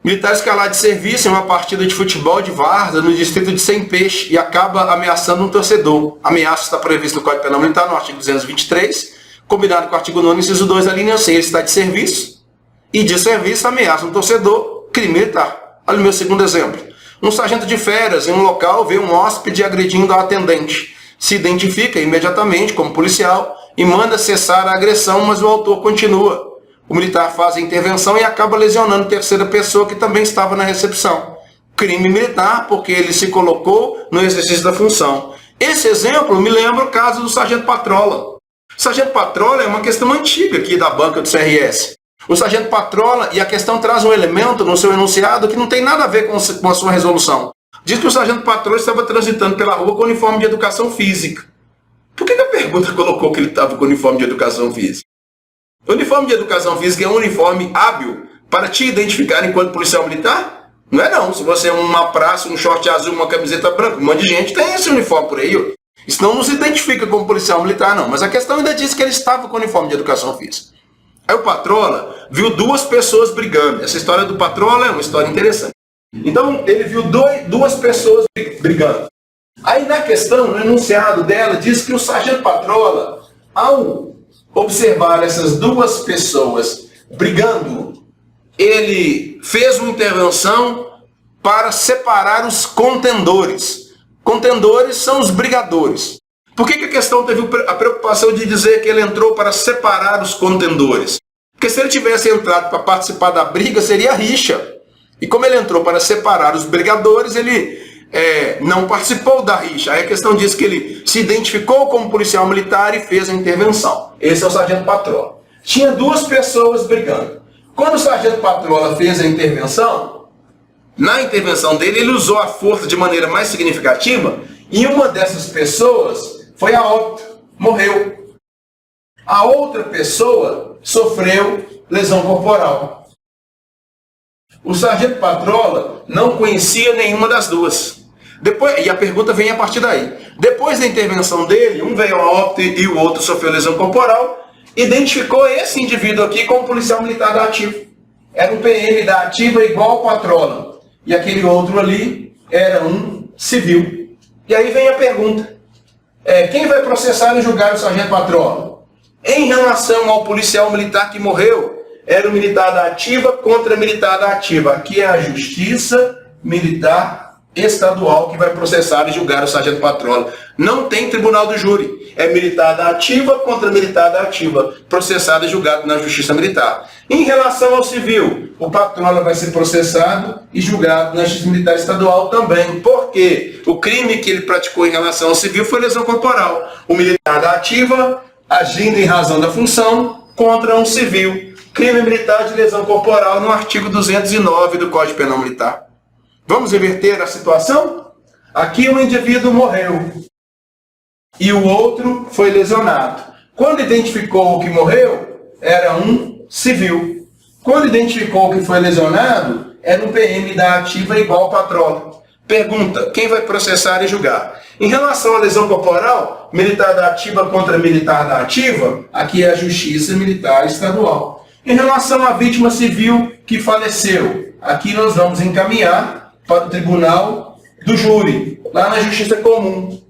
Militar escalar de serviço em uma partida de futebol de várzea no distrito de Sem Peixe e acaba ameaçando um torcedor. A ameaça está prevista no Código Penal Militar, no artigo 223, combinado com o artigo 9º, inciso 2, a linha C. Ele está de serviço e de serviço ameaça um torcedor, crime militar. Olha o meu segundo exemplo. Um sargento de férias em um local vê um hóspede agredindo a atendente. Se identifica imediatamente como policial e manda cessar a agressão, mas o autor continua. O militar faz a intervenção e acaba lesionando terceira pessoa que também estava na recepção. Crime militar porque ele se colocou no exercício da função. Esse exemplo me lembra o caso do Sargento Patrola. O Sargento Patrola é uma questão antiga aqui da banca do CRS. O Sargento Patrola, e a questão traz um elemento no seu enunciado que não tem nada a ver com a sua resolução. Diz que o Sargento Patrola estava transitando pela rua com uniforme de educação física. Por que a pergunta colocou que ele estava com uniforme de educação física? O uniforme de educação física é um uniforme hábil para te identificar enquanto policial militar? Não é não. Se você é uma praça, um short azul, uma camiseta branca, um monte de gente tem esse uniforme por aí. Ó. Isso não nos identifica como policial militar, não. Mas a questão ainda diz que ele estava com o uniforme de educação física. Aí o Patrola viu duas pessoas brigando. Essa história do Patrola é uma história interessante. Então, ele viu duas pessoas brigando. Aí, na questão, no enunciado dela, diz que o sargento Patrola, ao observar essas duas pessoas brigando, ele fez uma intervenção para separar os contendores. Contendores são os brigadores. Por que a questão teve a preocupação de dizer que ele entrou para separar os contendores? Porque se ele tivesse entrado para participar da briga, seria rixa. E como ele entrou para separar os brigadores, ele não participou da rixa. Aí a questão diz que ele se identificou como policial militar e fez a intervenção. Esse é o sargento Patrola. Tinha duas pessoas brigando. Quando o sargento Patrola fez a intervenção, na intervenção dele, ele usou a força de maneira mais significativa e uma dessas pessoas foi a óbito, morreu. A outra pessoa sofreu lesão corporal. O sargento Patrola não conhecia nenhuma das duas. E a pergunta vem a partir daí. Depois da intervenção dele, um veio a óbito e o outro sofreu lesão corporal, identificou esse indivíduo aqui como policial militar da ativa. Era um PM da ativa igual ao Patrola. E aquele outro ali era um civil. E aí vem a pergunta. Quem vai processar e julgar o sargento Patrola? Em relação ao policial militar que morreu, era o militar da ativa contra militar da ativa. Aqui é a Justiça Militar Estadual que vai processar e julgar o sargento Patrola. Não tem tribunal do júri. É militar da ativa contra militar da ativa, processado e julgado na Justiça Militar. Em relação ao civil, o Patrola vai ser processado e julgado na Justiça Militar Estadual também. Por quê? O crime que ele praticou em relação ao civil foi lesão corporal. O militar da ativa agindo em razão da função contra um civil. Crime militar de lesão corporal no artigo 209 do Código Penal Militar. Vamos inverter a situação? Aqui um indivíduo morreu e o outro foi lesionado. Quando identificou o que morreu, era um civil. Quando identificou o que foi lesionado, era um PM da ativa igual ao Patrola. Pergunta, quem vai processar e julgar? Em relação à lesão corporal, militar da ativa contra militar da ativa, aqui é a Justiça Militar Estadual. Em relação à vítima civil que faleceu, aqui nós vamos encaminhar para o Tribunal do Júri, lá na Justiça Comum.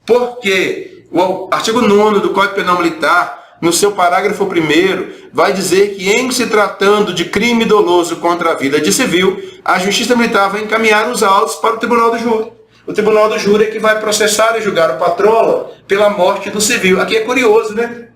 Porque o artigo 9º do Código Penal Militar, no seu parágrafo 1º, vai dizer que em se tratando de crime doloso contra a vida de civil, a Justiça Militar vai encaminhar os autos para o Tribunal do Júri. O Tribunal do Júri é que vai processar e julgar o Patrola pela morte do civil. Aqui é curioso, né?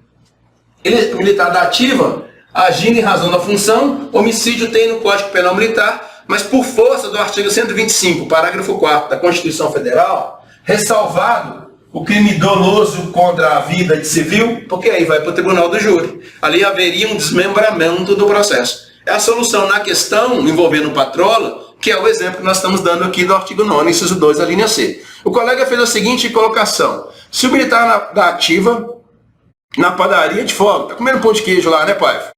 Ele, militar da ativa, agindo em razão da função, homicídio tem no Código Penal Militar, mas por força do artigo 125, parágrafo 4º da Constituição Federal, ressalvado o crime doloso contra a vida de civil, porque aí vai para o Tribunal do Júri. Ali haveria um desmembramento do processo. É a solução na questão envolvendo o Patrola, que é o exemplo que nós estamos dando aqui do artigo 9º, inciso 2, a linha C. O colega fez a seguinte colocação. Se o militar da ativa, na padaria de folga, está comendo pão de queijo lá, né, pai?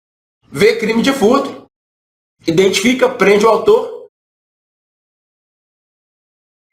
Vê crime de furto, identifica, prende o autor,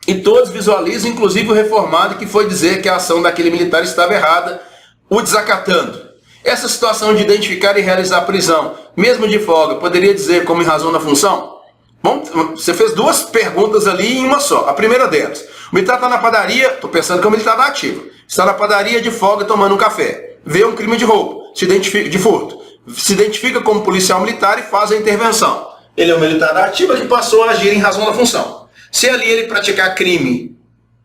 e todos visualizam, inclusive o reformado, que foi dizer que a ação daquele militar estava errada, o desacatando. Essa situação de identificar e realizar a prisão, mesmo de folga, poderia dizer como em razão da função? Bom, você fez duas perguntas ali em uma só. A primeira delas, o militar está na padaria, estou pensando que é o militar da ativa, está na padaria de folga tomando um café, vê um crime de roubo, se identifica, de furto, se identifica como policial militar e faz a intervenção. Ele é um militar da ativa que passou a agir em razão da função. Se ali ele praticar crime,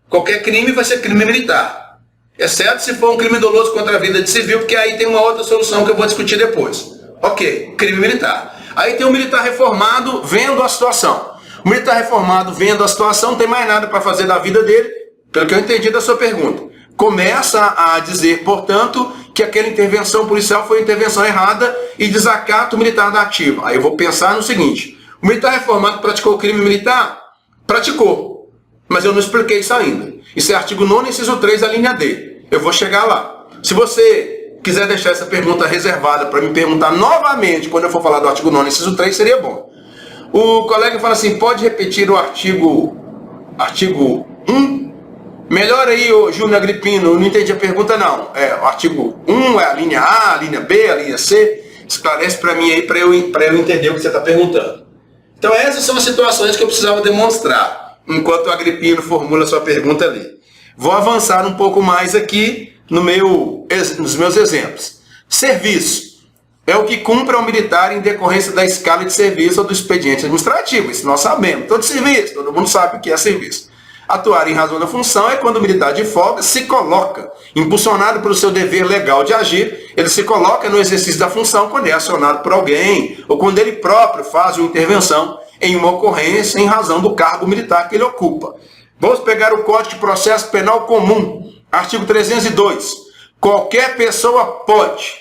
qualquer crime vai ser crime militar, exceto se for um crime doloso contra a vida de civil, porque aí tem uma outra solução que eu vou discutir depois. Ok, crime militar. Aí tem um militar reformado vendo a situação. O militar reformado vendo a situação não tem mais nada para fazer da vida dele, pelo que eu entendi da sua pergunta. Começa a dizer, portanto, que aquela intervenção policial foi intervenção errada e desacata o militar da ativa. Aí eu vou pensar no seguinte, o militar reformado praticou o crime militar? Praticou, mas eu não expliquei isso ainda. Isso é artigo 9º, inciso 3, a linha D. Eu vou chegar lá. Se você quiser deixar essa pergunta reservada para me perguntar novamente quando eu for falar do artigo 9º, inciso 3, seria bom. O colega fala assim, pode repetir o artigo 1? Melhor aí, ô Júnior Agripino, não entendi a pergunta não. O artigo 1 é a linha A, a linha B, a linha C. Esclarece para mim aí para eu entender o que você está perguntando. Então essas são as situações que eu precisava demonstrar, enquanto o Agripino formula sua pergunta ali. Vou avançar um pouco mais aqui nos meus exemplos. Serviço é o que cumpre ao militar em decorrência da escala de serviço ou do expediente administrativo. Isso nós sabemos. Todo serviço, todo mundo sabe o que é serviço. Atuar em razão da função é quando o militar de folga se coloca, impulsionado pelo seu dever legal de agir, ele se coloca no exercício da função quando é acionado por alguém, ou quando ele próprio faz uma intervenção em uma ocorrência em razão do cargo militar que ele ocupa. Vamos pegar o Código de Processo Penal Comum, artigo 302. Qualquer pessoa pode,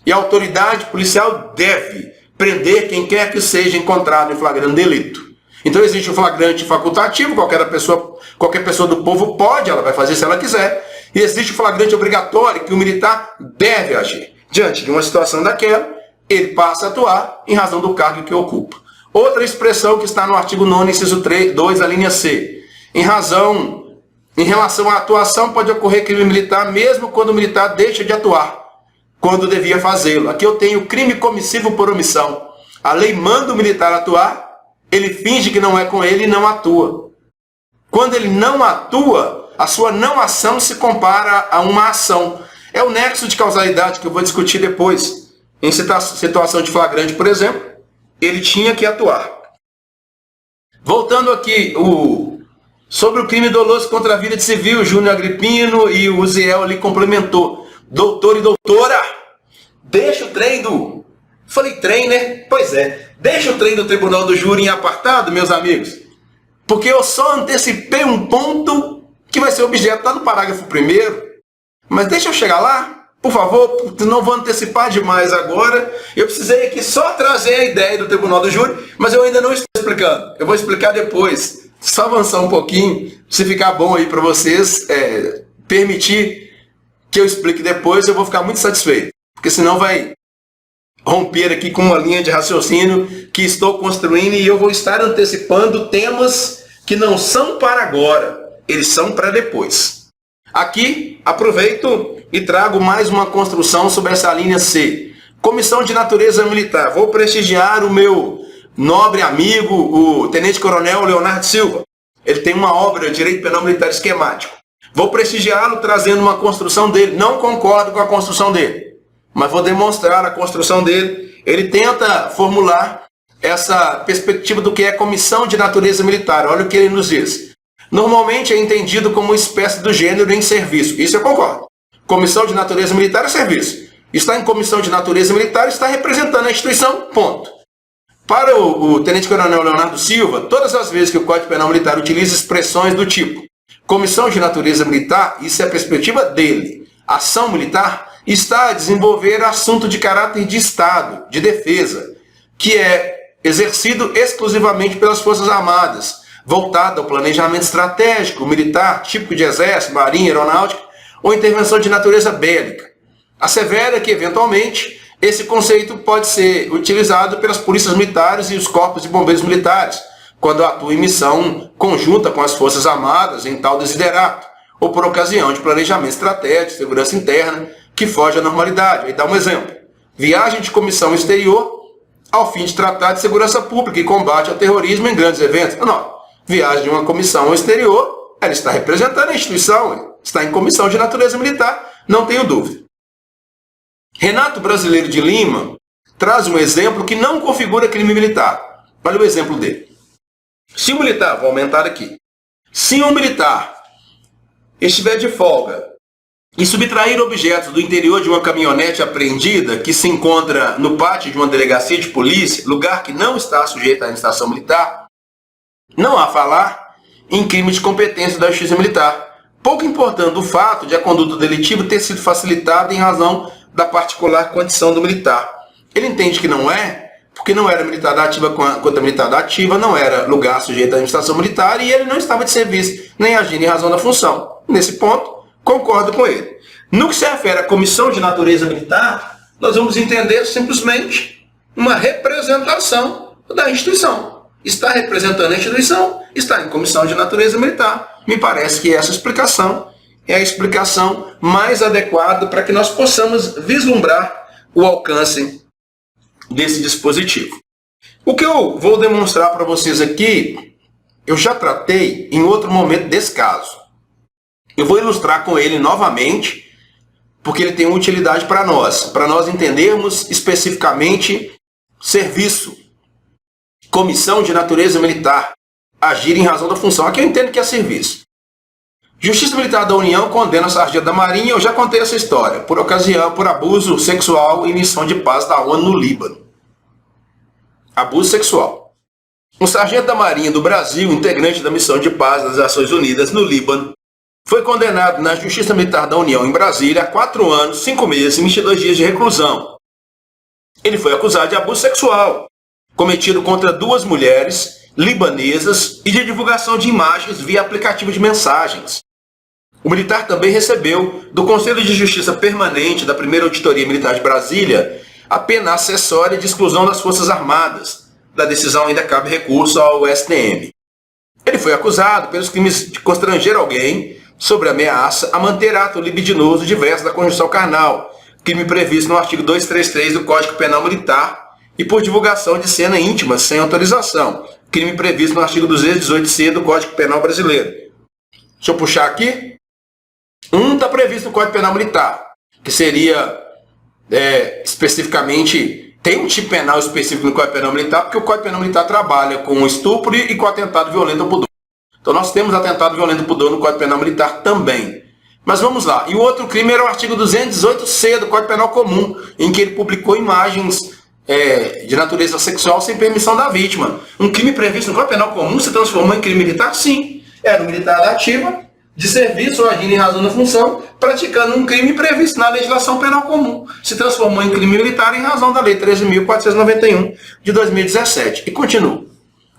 e a autoridade policial deve, prender quem quer que seja encontrado em flagrante delito. Então existe o flagrante facultativo, qualquer pessoa do povo pode, ela vai fazer se ela quiser. E existe o flagrante obrigatório, que o militar deve agir. Diante de uma situação daquela, ele passa a atuar em razão do cargo que ocupa. Outra expressão que está no artigo 9º, inciso 2, a linha C. Em relação à atuação, pode ocorrer crime militar, mesmo quando o militar deixa de atuar, quando devia fazê-lo. Aqui eu tenho crime comissivo por omissão. A lei manda o militar atuar, ele finge que não é com ele e não atua. Quando ele não atua, a sua não ação se compara a uma ação. É o nexo de causalidade que eu vou discutir depois. Em situação de flagrante, por exemplo, ele tinha que atuar. Voltando aqui, sobre o crime doloso contra a vida de civil, Júnior Agripino e o Uziel ali complementou. Doutor e doutora, deixa o trem do... Falei trem, né? Pois é. Deixa o trem do Tribunal do Júri em apartado, meus amigos. Porque eu só antecipei um ponto que vai ser objeto lá no parágrafo 1º. Mas deixa eu chegar lá, por favor, não vou antecipar demais agora. Eu precisei aqui só trazer a ideia do Tribunal do Júri, mas eu ainda não estou explicando. Eu vou explicar depois. Só avançar um pouquinho, se ficar bom aí para vocês, permitir que eu explique depois, eu vou ficar muito satisfeito. Porque senão vai romper aqui com uma linha de raciocínio que estou construindo e eu vou estar antecipando temas que não são para agora, eles são para depois. Aqui, aproveito e trago mais uma construção sobre essa linha C. Comissão de Natureza Militar. Vou prestigiar o meu nobre amigo, o Tenente Coronel Leonardo Silva. Ele tem uma obra, Direito Penal Militar Esquemático. Vou prestigiá-lo trazendo uma construção dele. Não concordo com a construção dele, mas vou demonstrar a construção dele. Ele tenta formular essa perspectiva do que é comissão de natureza militar. Olha o que ele nos diz. Normalmente é entendido como uma espécie do gênero em serviço. Isso eu concordo. Comissão de natureza militar é serviço. Está em comissão de natureza militar, está representando a instituição, ponto. Para o Tenente Coronel Leonardo Silva, todas as vezes que o Código Penal Militar utiliza expressões do tipo comissão de natureza militar, isso é a perspectiva dele. Ação militar está a desenvolver assunto de caráter de Estado, de defesa, que é exercido exclusivamente pelas Forças Armadas, voltado ao planejamento estratégico, militar, típico de exército, marinha, aeronáutica, ou intervenção de natureza bélica. Assevera que, eventualmente, esse conceito pode ser utilizado pelas polícias militares e os corpos de bombeiros militares, quando atuam em missão conjunta com as Forças Armadas em tal desiderato, ou por ocasião de planejamento estratégico, segurança interna, que foge à normalidade. Aí dá um exemplo. Viagem de comissão exterior ao fim de tratar de segurança pública e combate ao terrorismo em grandes eventos. Não. Viagem de uma comissão ao exterior, ela está representando a instituição, está em comissão de natureza militar, não tenho dúvida. Renato Brasileiro de Lima traz um exemplo que não configura crime militar. Olha o exemplo dele. Se o militar, vou aumentar aqui, se um militar estiver de folga e subtrair objetos do interior de uma caminhonete apreendida que se encontra no pátio de uma delegacia de polícia, lugar que não está sujeito à administração militar, não há falar em crime de competência da justiça militar, pouco importando o fato de a conduta delitiva ter sido facilitada em razão da particular condição do militar. Ele entende que não é, porque não era militar da ativa quanto a militar da ativa, não era lugar sujeito à administração militar e ele não estava de serviço, nem agindo em razão da função. Nesse ponto, concordo com ele. No que se refere à comissão de natureza militar, nós vamos entender simplesmente uma representação da instituição. Está representando a instituição, está em comissão de natureza militar. Me parece que essa explicação é a explicação mais adequada para que nós possamos vislumbrar o alcance desse dispositivo. O que eu vou demonstrar para vocês aqui, eu já tratei em outro momento desse caso. Eu vou ilustrar com ele novamente, porque ele tem uma utilidade para nós entendermos especificamente serviço, comissão de natureza militar, agir em razão da função. Aqui eu entendo que é serviço. Justiça Militar da União condena sargento da Marinha, eu já contei essa história, por abuso sexual em missão de paz da ONU no Líbano. Abuso sexual. Um sargento da Marinha do Brasil, integrante da missão de paz das Nações Unidas no Líbano, foi condenado na Justiça Militar da União em Brasília a 4 anos, 5 meses e 22 dias de reclusão. Ele foi acusado de abuso sexual, cometido contra 2 mulheres libanesas e de divulgação de imagens via aplicativo de mensagens. O militar também recebeu do Conselho de Justiça Permanente da Primeira Auditoria Militar de Brasília a pena acessória de exclusão das Forças Armadas. Da decisão ainda cabe recurso ao STM. Ele foi acusado pelos crimes de constranger alguém sobre ameaça a manter ato libidinoso diverso da conjunção carnal, crime previsto no artigo 233 do Código Penal Militar, e por divulgação de cena íntima sem autorização, crime previsto no artigo 218-C do Código Penal Brasileiro. Deixa eu puxar aqui. Está previsto no Código Penal Militar, que seria especificamente, tem um tipo penal específico no Código Penal Militar, porque o Código Penal Militar trabalha com estupro e com atentado violento ao pudor. Então nós temos atentado violento ao pudor no Código Penal Militar também. Mas vamos lá. E o outro crime era o artigo 218-C do Código Penal Comum, em que ele publicou imagens de natureza sexual sem permissão da vítima. Um crime previsto no Código Penal Comum se transformou em crime militar? Sim. Era um militar da ativa, de serviço ou agindo em razão da função, praticando um crime previsto na legislação penal comum. Se transformou em crime militar em razão da Lei 13.491 de 2017. E continua.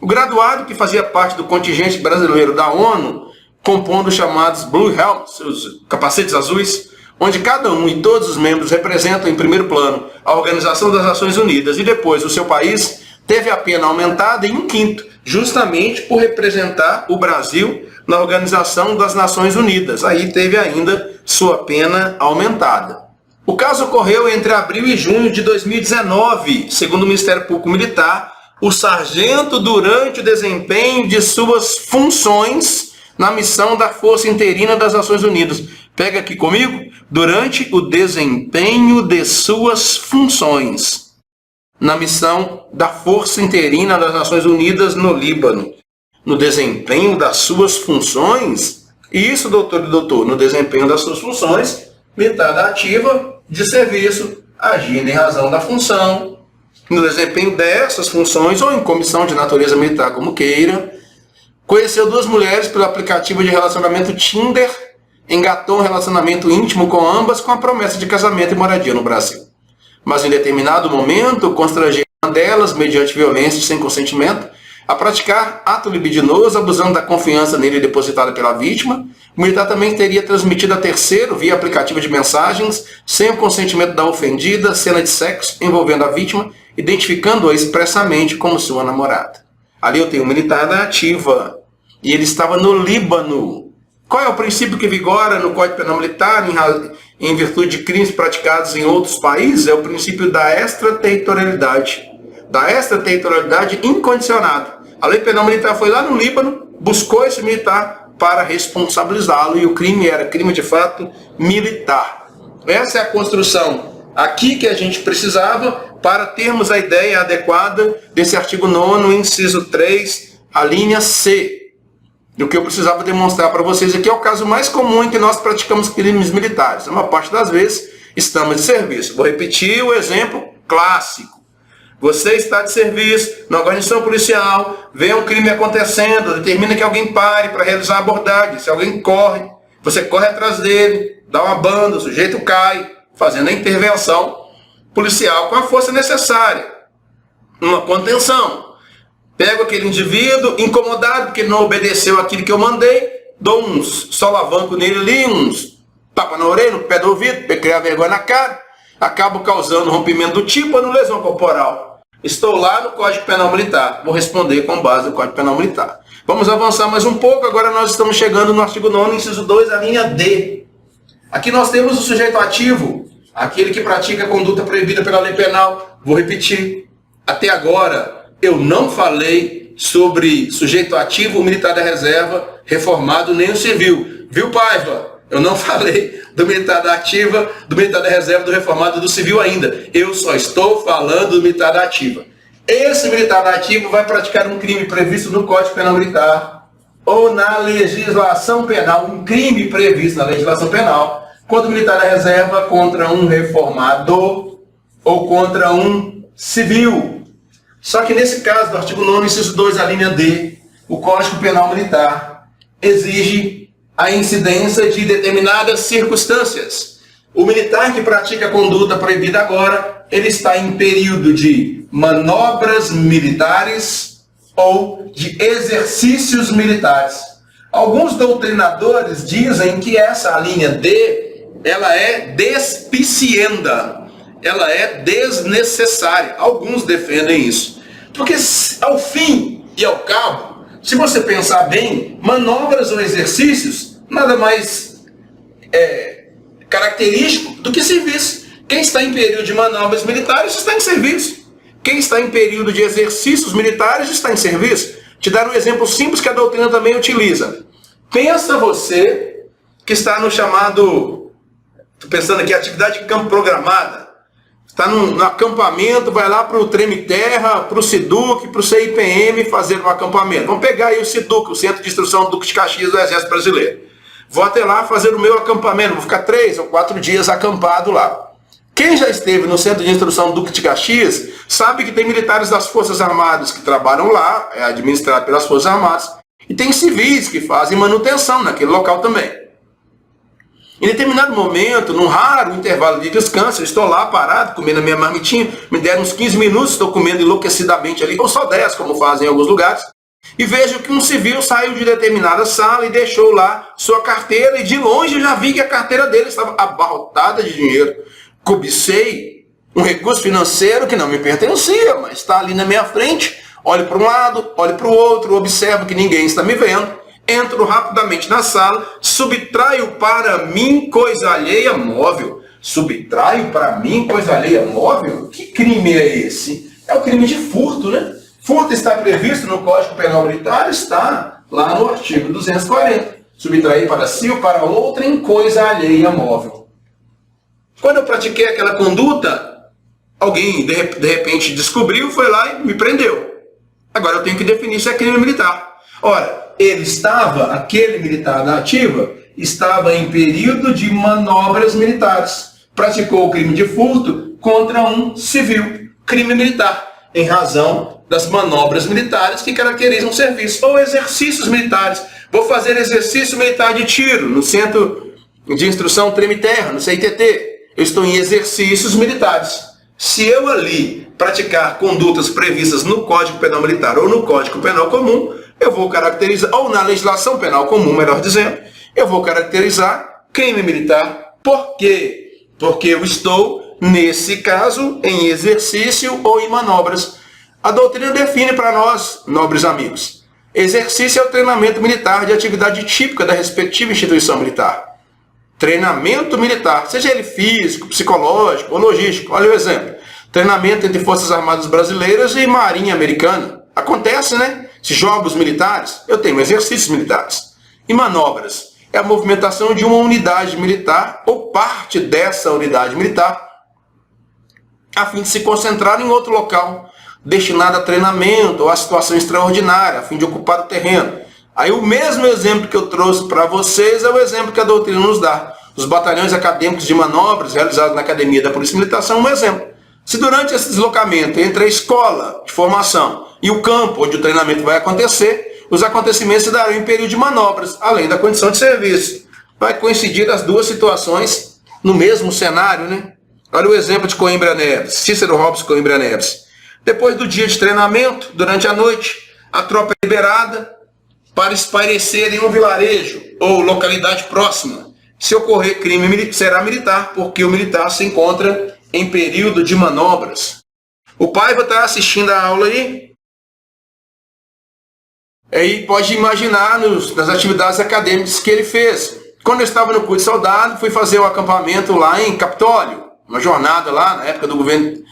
O graduado, que fazia parte do contingente brasileiro da ONU, compondo os chamados Blue Helmets, os capacetes azuis, onde cada um e todos os membros representam em primeiro plano a Organização das Nações Unidas e depois o seu país, teve a pena aumentada em 1/5, justamente por representar o Brasil na Organização das Nações Unidas. Aí teve ainda sua pena aumentada. O caso ocorreu entre abril e junho de 2019. Segundo o Ministério Público Militar, o sargento, durante o desempenho de suas funções na missão da Força Interina das Nações Unidas. Pega aqui comigo. Durante o desempenho de suas funções na missão da Força Interina das Nações Unidas no Líbano. No desempenho das suas funções, isso, doutor e doutor, no desempenho das suas funções, militar da ativa, de serviço, agindo em razão da função, no desempenho dessas funções, ou em comissão de natureza militar, como queira, conheceu 2 mulheres pelo aplicativo de relacionamento Tinder, engatou um relacionamento íntimo com ambas com a promessa de casamento e moradia no Brasil. Mas em determinado momento, constrangeu uma delas, mediante violência e sem consentimento, a praticar ato libidinoso, abusando da confiança nele depositada pela vítima. O militar também teria transmitido a terceiro, via aplicativo de mensagens, sem o consentimento da ofendida, cena de sexo envolvendo a vítima, identificando-a expressamente como sua namorada. Ali eu tenho um militar da ativa, e ele estava no Líbano. Qual é o princípio que vigora no Código Penal Militar em virtude de crimes praticados em outros países? É o princípio da extraterritorialidade. Da extraterritorialidade incondicionada. A Lei Penal Militar foi lá no Líbano, buscou esse militar para responsabilizá-lo, e o crime era crime de fato militar. Essa é a construção aqui que a gente precisava para termos a ideia adequada desse artigo 9º, inciso 3, a linha C. O que eu precisava demonstrar para vocês aqui é o caso mais comum em que nós praticamos crimes militares. A maior parte das vezes estamos de serviço. Vou repetir o exemplo clássico. Você está de serviço na organização policial, vê um crime acontecendo, determina que alguém pare para realizar a abordagem. Se alguém corre, você corre atrás dele, dá uma banda, o sujeito cai, fazendo a intervenção policial com a força necessária. Uma contenção. Pego aquele indivíduo incomodado porque ele não obedeceu aquilo que eu mandei, dou uns solavanco nele ali, uns tapa na orelha, no pé do ouvido, criar vergonha na cara, acabo causando rompimento do tímpano, lesão corporal. Estou lá no Código Penal Militar, vou responder com base no Código Penal Militar. Vamos avançar mais um pouco, agora nós estamos chegando no artigo 9º, inciso 2, a linha D. Aqui nós temos o sujeito ativo, aquele que pratica a conduta proibida pela lei penal. Vou repetir, até agora eu não falei sobre sujeito ativo, militar da reserva, reformado, nem o civil. Viu, Paiva? Eu não falei do militar da ativa, do militar da reserva, do reformado e do civil ainda. Eu só estou falando do militar da ativa. Esse militar da ativa vai praticar um crime previsto no Código Penal Militar ou na legislação penal, um crime previsto na legislação penal, quando o militar da reserva contra um reformado ou contra um civil. Só que nesse caso do artigo 9º, inciso 2, a linha D, o Código Penal Militar exige a incidência de determinadas circunstâncias. O militar que pratica a conduta proibida agora, ele está em período de manobras militares ou de exercícios militares. Alguns doutrinadores dizem que essa linha D, ela é despicienda, ela é desnecessária. Alguns defendem isso. Porque ao fim e ao cabo, se você pensar bem, manobras ou exercícios, nada mais característico do que serviço. Quem está em período de manobras militares está em serviço. Quem está em período de exercícios militares está em serviço. Te dar um exemplo simples que a doutrina também utiliza. Pensa você que está no chamado, estou pensando aqui, atividade de campo programada. Está no acampamento, vai lá para o Treme Terra, para o SIDUC, para o CIPM fazer um acampamento. Vamos pegar aí o SIDUC, o Centro de Instrução Duque de Caxias do Exército Brasileiro. Vou até lá fazer o meu acampamento, vou ficar 3 ou 4 dias acampado lá. Quem já esteve no Centro de Instrução Duque de Caxias sabe que tem militares das Forças Armadas que trabalham lá, é administrado pelas Forças Armadas, e tem civis que fazem manutenção naquele local também. Em determinado momento, num raro intervalo de descanso, eu estou lá parado, comendo a minha marmitinha, me deram uns 15 minutos, estou comendo enlouquecidamente ali, ou só 10, como fazem em alguns lugares, e vejo que um civil saiu de determinada sala e deixou lá sua carteira, e de longe eu já vi que a carteira dele estava abarrotada de dinheiro. Cobicei um recurso financeiro que não me pertencia, mas está ali na minha frente, olho para um lado, olho para o outro, observo que ninguém está me vendo, entro rapidamente na sala, subtraio para mim coisa alheia móvel. Subtraio para mim coisa alheia móvel? Que crime é esse? É o crime de furto, né? Furto está previsto no Código Penal Militar, está lá no artigo 240. Subtrair para si ou para outra em coisa alheia móvel. Quando eu pratiquei aquela conduta, alguém de repente descobriu, foi lá e me prendeu. Agora eu tenho que definir se é crime militar. Ora, aquele militar da ativa, estava em período de manobras militares. Praticou o crime de furto contra um civil, crime militar, em razão das manobras militares que caracterizam o serviço, ou exercícios militares. Vou fazer exercício militar de tiro no Centro de Instrução Treme Terra, no CITT. Eu estou em exercícios militares. Se eu ali praticar condutas previstas no Código Penal Militar ou no Código Penal Comum, eu vou caracterizar, ou na legislação penal comum, melhor dizendo, eu vou caracterizar crime militar. Por quê? Porque eu estou, nesse caso, em exercício ou em manobras. A doutrina define para nós, nobres amigos, exercício é o treinamento militar de atividade típica da respectiva instituição militar. Treinamento militar, seja ele físico, psicológico ou logístico. Olha o exemplo. Treinamento entre Forças Armadas Brasileiras e Marinha Americana. Acontece, né? Se jogos militares, eu tenho exercícios militares. E manobras é a movimentação de uma unidade militar ou parte dessa unidade militar a fim de se concentrar em outro local, destinado a treinamento ou a situação extraordinária, a fim de ocupar o terreno. Aí o mesmo exemplo que eu trouxe para vocês é o exemplo que a doutrina nos dá. Os batalhões acadêmicos de manobras realizados na Academia da Polícia Militar são um exemplo. Se durante esse deslocamento entre a escola de formação e o campo onde o treinamento vai acontecer, os acontecimentos se darão em período de manobras, além da condição de serviço. Vai coincidir as duas situações no mesmo cenário, né? Olha o exemplo de Coimbra Neves, Cícero Robson Coimbra Neves. Depois do dia de treinamento, durante a noite, a tropa é liberada para espairecer em um vilarejo ou localidade próxima. Se ocorrer crime, será militar, porque o militar se encontra em período de manobras. O Paiva está assistindo a aula aí. Aí pode imaginar nas atividades acadêmicas que ele fez. Quando eu estava no curso de soldado, fui fazer um acampamento lá em Capitólio, uma jornada lá na época do governo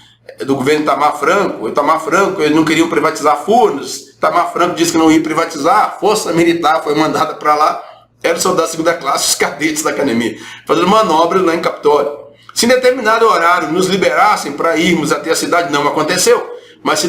Itamar Franco. O Itamar Franco, eles não queriam privatizar Furnas. Itamar Franco disse que não ia privatizar. A força militar foi mandada para lá. Era o soldado de segunda classe, os cadetes da academia, fazendo manobras lá em Capitólio. Se em determinado horário nos liberassem para irmos até a cidade, não aconteceu, mas se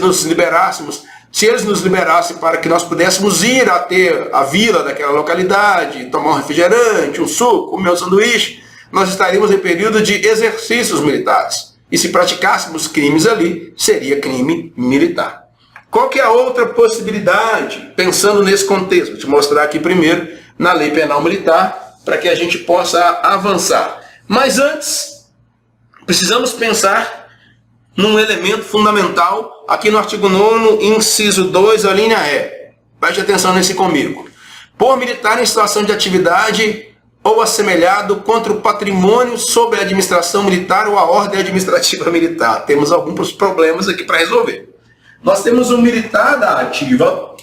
eles nos liberassem para que nós pudéssemos ir até a vila daquela localidade, tomar um refrigerante, um suco, comer um sanduíche, nós estaríamos em período de exercícios militares. E se praticássemos crimes ali, seria crime militar. Qual que é a outra possibilidade, pensando nesse contexto? Vou te mostrar aqui primeiro, na lei penal militar, para que a gente possa avançar. Mas antes, precisamos pensar num elemento fundamental aqui no artigo 9º, inciso 2, a linha E. Preste atenção nesse comigo. Por militar em situação de atividade ou assemelhado contra o patrimônio sob a administração militar ou a ordem administrativa militar. Temos alguns problemas aqui para resolver. Nós temos um militar da ativa,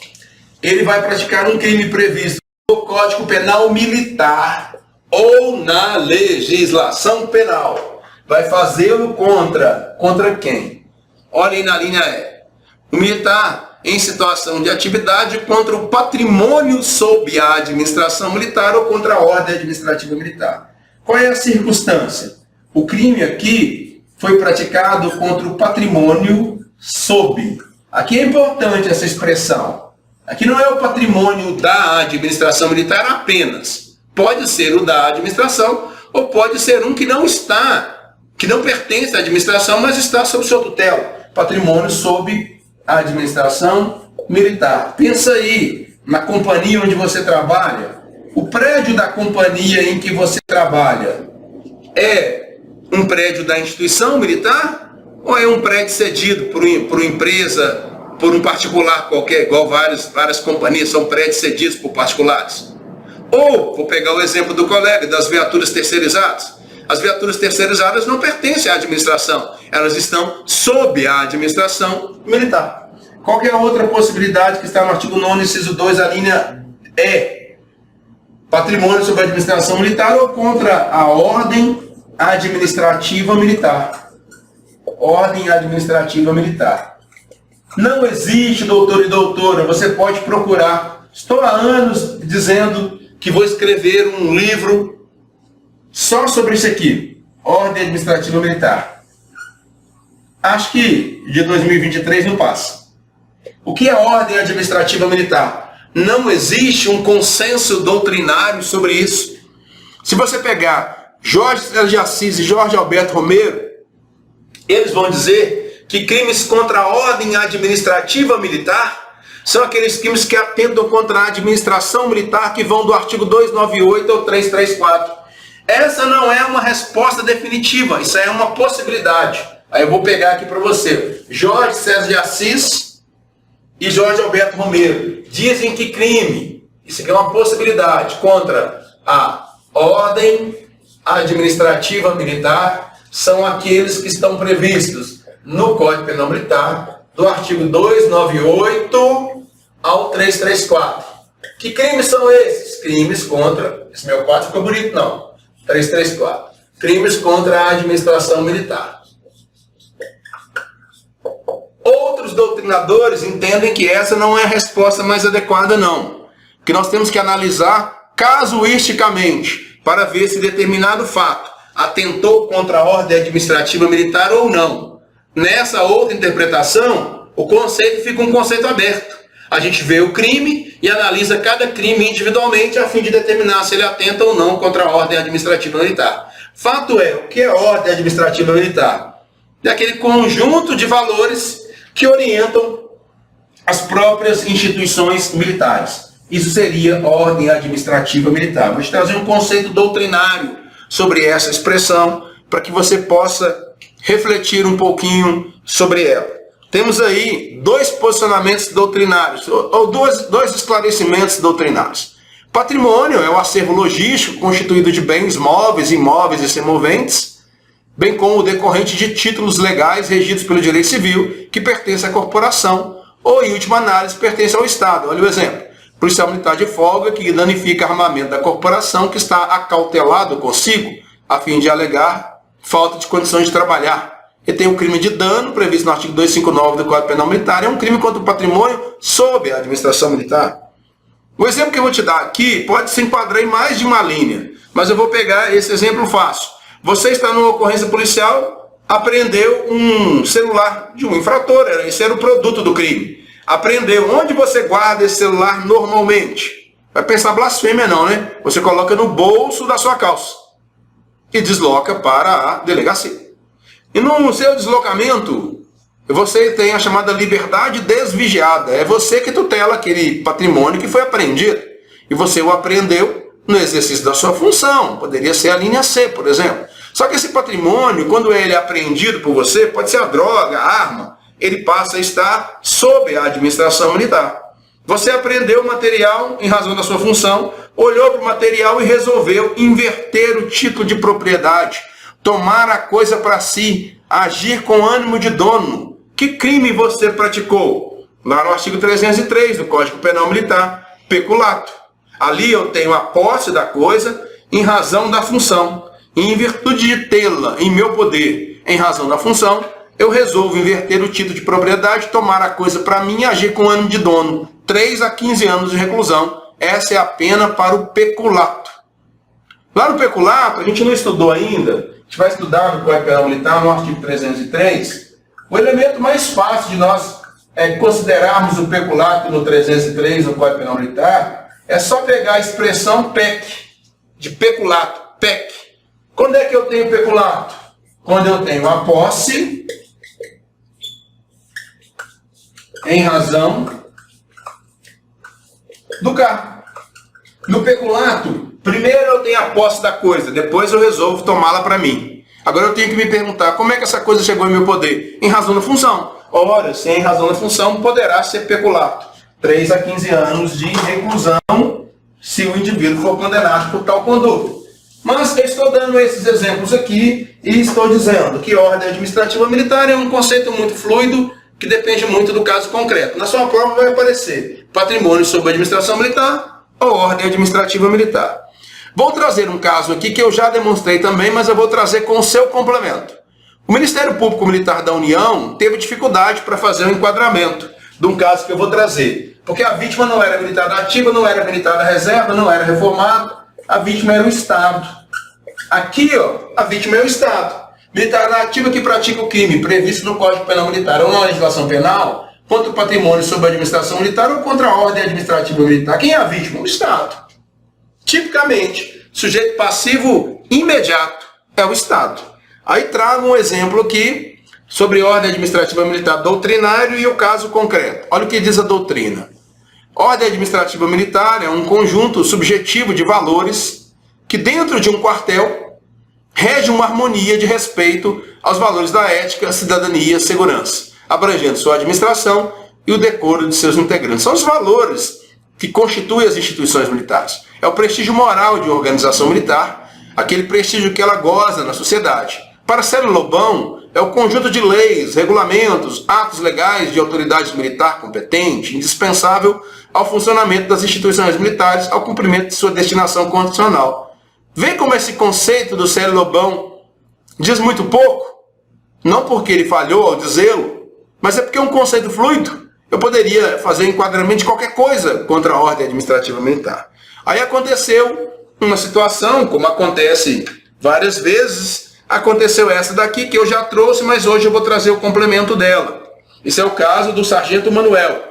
ele vai praticar um crime previsto no Código Penal Militar ou na legislação penal. Vai fazê-lo contra quem? Olha aí na linha E. O militar em situação de atividade contra o patrimônio sob a administração militar ou contra a ordem administrativa militar. Qual é a circunstância? O crime aqui foi praticado contra o patrimônio sob. Aqui é importante essa expressão. Aqui não é o patrimônio da administração militar apenas. Pode ser o da administração ou pode ser um que não pertence à administração, mas está sob sua tutela. Patrimônio sob a administração militar. Pensa aí na companhia onde você trabalha. O prédio da companhia em que você trabalha é um prédio da instituição militar ou é um prédio cedido por uma empresa, por um particular qualquer, igual várias companhias são prédios cedidos por particulares? Ou, vou pegar o exemplo do colega, das viaturas terceirizadas. As viaturas terceirizadas não pertencem à administração, elas estão sob a administração militar. Qual que é a outra possibilidade que está no artigo 9º, inciso 2, a linha E? Patrimônio sob a administração militar ou contra a ordem administrativa militar. Ordem administrativa militar. Não existe, doutor e doutora, você pode procurar. Estou há anos dizendo que vou escrever um livro só sobre isso aqui, ordem administrativa militar. Acho que de 2023 não passa. O que é ordem administrativa militar? Não existe um consenso doutrinário sobre isso. Se você pegar Jorge César de Assis e Jorge Alberto Romero, eles vão dizer que crimes contra a ordem administrativa militar são aqueles crimes que atentam contra a administração militar, que vão do artigo 298 ao 334. Essa não é uma resposta definitiva, isso é uma possibilidade. Aí eu vou pegar aqui para você. Jorge César de Assis e Jorge Alberto Romero dizem que crime, isso aqui é uma possibilidade, contra a ordem administrativa militar são aqueles que estão previstos no Código Penal Militar, do artigo 298 ao 334. Que crimes são esses? Crimes contra... Esse meu 4 ficou bonito, não. 334. Crimes contra a administração militar. Outros doutrinadores entendem que essa não é a resposta mais adequada, não. Que nós temos que analisar casuisticamente para ver se determinado fato atentou contra a ordem administrativa militar ou não. Nessa outra interpretação, o conceito fica um conceito aberto. A gente vê o crime e analisa cada crime individualmente a fim de determinar se ele atenta ou não contra a ordem administrativa militar. Fato é, o que é a ordem administrativa militar? É aquele conjunto de valores que orientam as próprias instituições militares. Isso seria ordem administrativa militar. Vou te trazer um conceito doutrinário sobre essa expressão para que você possa refletir um pouquinho sobre ela. Temos aí dois posicionamentos doutrinários, ou dois esclarecimentos doutrinários. Patrimônio é o acervo logístico constituído de bens móveis, imóveis e semoventes, bem como o decorrente de títulos legais regidos pelo direito civil que pertence à corporação ou, em última análise, pertence ao Estado. Olha o exemplo. Policial militar de folga que danifica armamento da corporação que está acautelado consigo, a fim de alegar falta de condições de trabalhar. E tem um crime de dano previsto no artigo 259 do Código Penal Militar, é um crime contra o patrimônio sob a administração militar. O exemplo que eu vou te dar aqui pode se enquadrar em mais de uma linha, mas eu vou pegar esse exemplo fácil. Você está numa ocorrência policial, apreendeu um celular de um infrator, esse era o produto do crime. Apreendeu. Onde você guarda esse celular normalmente? Vai pensar blasfêmia não, né? Você coloca no bolso da sua calça e desloca para a delegacia. E no seu deslocamento, você tem a chamada liberdade desvigiada. É você que tutela aquele patrimônio que foi apreendido. E você o apreendeu no exercício da sua função. Poderia ser a linha C, por exemplo. Só que esse patrimônio, quando ele é apreendido por você, pode ser a droga, a arma, ele passa a estar sob a administração militar. Você apreendeu o material em razão da sua função, olhou para o material e resolveu inverter o título de propriedade, tomar a coisa para si, agir com ânimo de dono. Que crime você praticou? Lá no artigo 303 do Código Penal Militar, peculato. Ali eu tenho a posse da coisa em razão da função. E em virtude de tê-la em meu poder em razão da função, eu resolvo inverter o título de propriedade, tomar a coisa para mim e agir com ânimo de dono. 3 a 15 anos de reclusão. Essa é a pena para o peculato. Lá no peculato, a gente não estudou ainda, a gente vai estudar no Código Penal Militar, no artigo 303, o elemento mais fácil de nós considerarmos o peculato no 303, no Código Penal Militar, é só pegar a expressão PEC, de peculato, PEC. Quando é que eu tenho peculato? Quando eu tenho a posse em razão do carro. No peculato, primeiro eu tenho a posse da coisa, depois eu resolvo tomá-la para mim. Agora eu tenho que me perguntar, como é que essa coisa chegou em meu poder? Em razão da função. Ora, se é em razão da função, poderá ser peculato. 3 a 15 anos de reclusão se o indivíduo for condenado por tal conduta. Mas eu estou dando esses exemplos aqui e estou dizendo que ordem administrativa militar é um conceito muito fluido que depende muito do caso concreto. Na sua prova vai aparecer patrimônio sob administração militar ou ordem administrativa militar. Vou trazer um caso aqui que eu já demonstrei também, mas eu vou trazer com o seu complemento. O Ministério Público Militar da União teve dificuldade para fazer o enquadramento de um caso que eu vou trazer. Porque a vítima não era militar da ativa, não era militar da reserva, não era reformado. A vítima era o Estado. Aqui, ó, a vítima é o Estado. Militar da ativa que pratica o crime previsto no Código Penal Militar ou na legislação penal, contra o patrimônio sob a administração militar ou contra a ordem administrativa militar. Quem é a vítima? O Estado. Tipicamente, sujeito passivo imediato é o Estado. Aí trago um exemplo aqui sobre ordem administrativa militar doutrinário e o caso concreto. Olha o que diz a doutrina. Ordem administrativa militar é um conjunto subjetivo de valores que dentro de um quartel rege uma harmonia de respeito aos valores da ética, cidadania e segurança, abrangendo sua administração e o decoro de seus integrantes. São os valores que constituem as instituições militares. É o prestígio moral de uma organização militar, aquele prestígio que ela goza na sociedade. Para Célio Lobão, é o conjunto de leis, regulamentos, atos legais de autoridade militar competente, indispensável ao funcionamento das instituições militares, ao cumprimento de sua destinação constitucional. Vê como esse conceito do Célio Lobão diz muito pouco, não porque ele falhou ao dizê-lo, mas é porque é um conceito fluido. Eu poderia fazer enquadramento de qualquer coisa contra a ordem administrativa militar. Aí aconteceu uma situação, como acontece várias vezes, aconteceu essa daqui que eu já trouxe, mas hoje eu vou trazer o complemento dela. Esse é o caso do Sargento Manuel.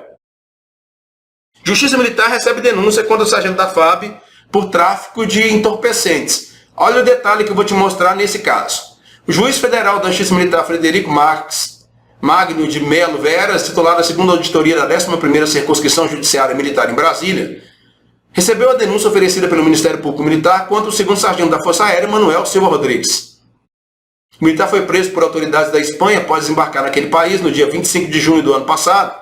Justiça Militar recebe denúncia contra o Sargento da FAB por tráfico de entorpecentes. Olha o detalhe que eu vou te mostrar nesse caso. O juiz federal da Justiça Militar Frederico Magno de Melo Veras, titular da segunda auditoria da 11ª Circunscrição Judiciária Militar em Brasília, recebeu a denúncia oferecida pelo Ministério Público Militar contra o segundo sargento da Força Aérea, Manuel Silva Rodrigues. O militar foi preso por autoridades da Espanha após desembarcar naquele país no dia 25 de junho do ano passado,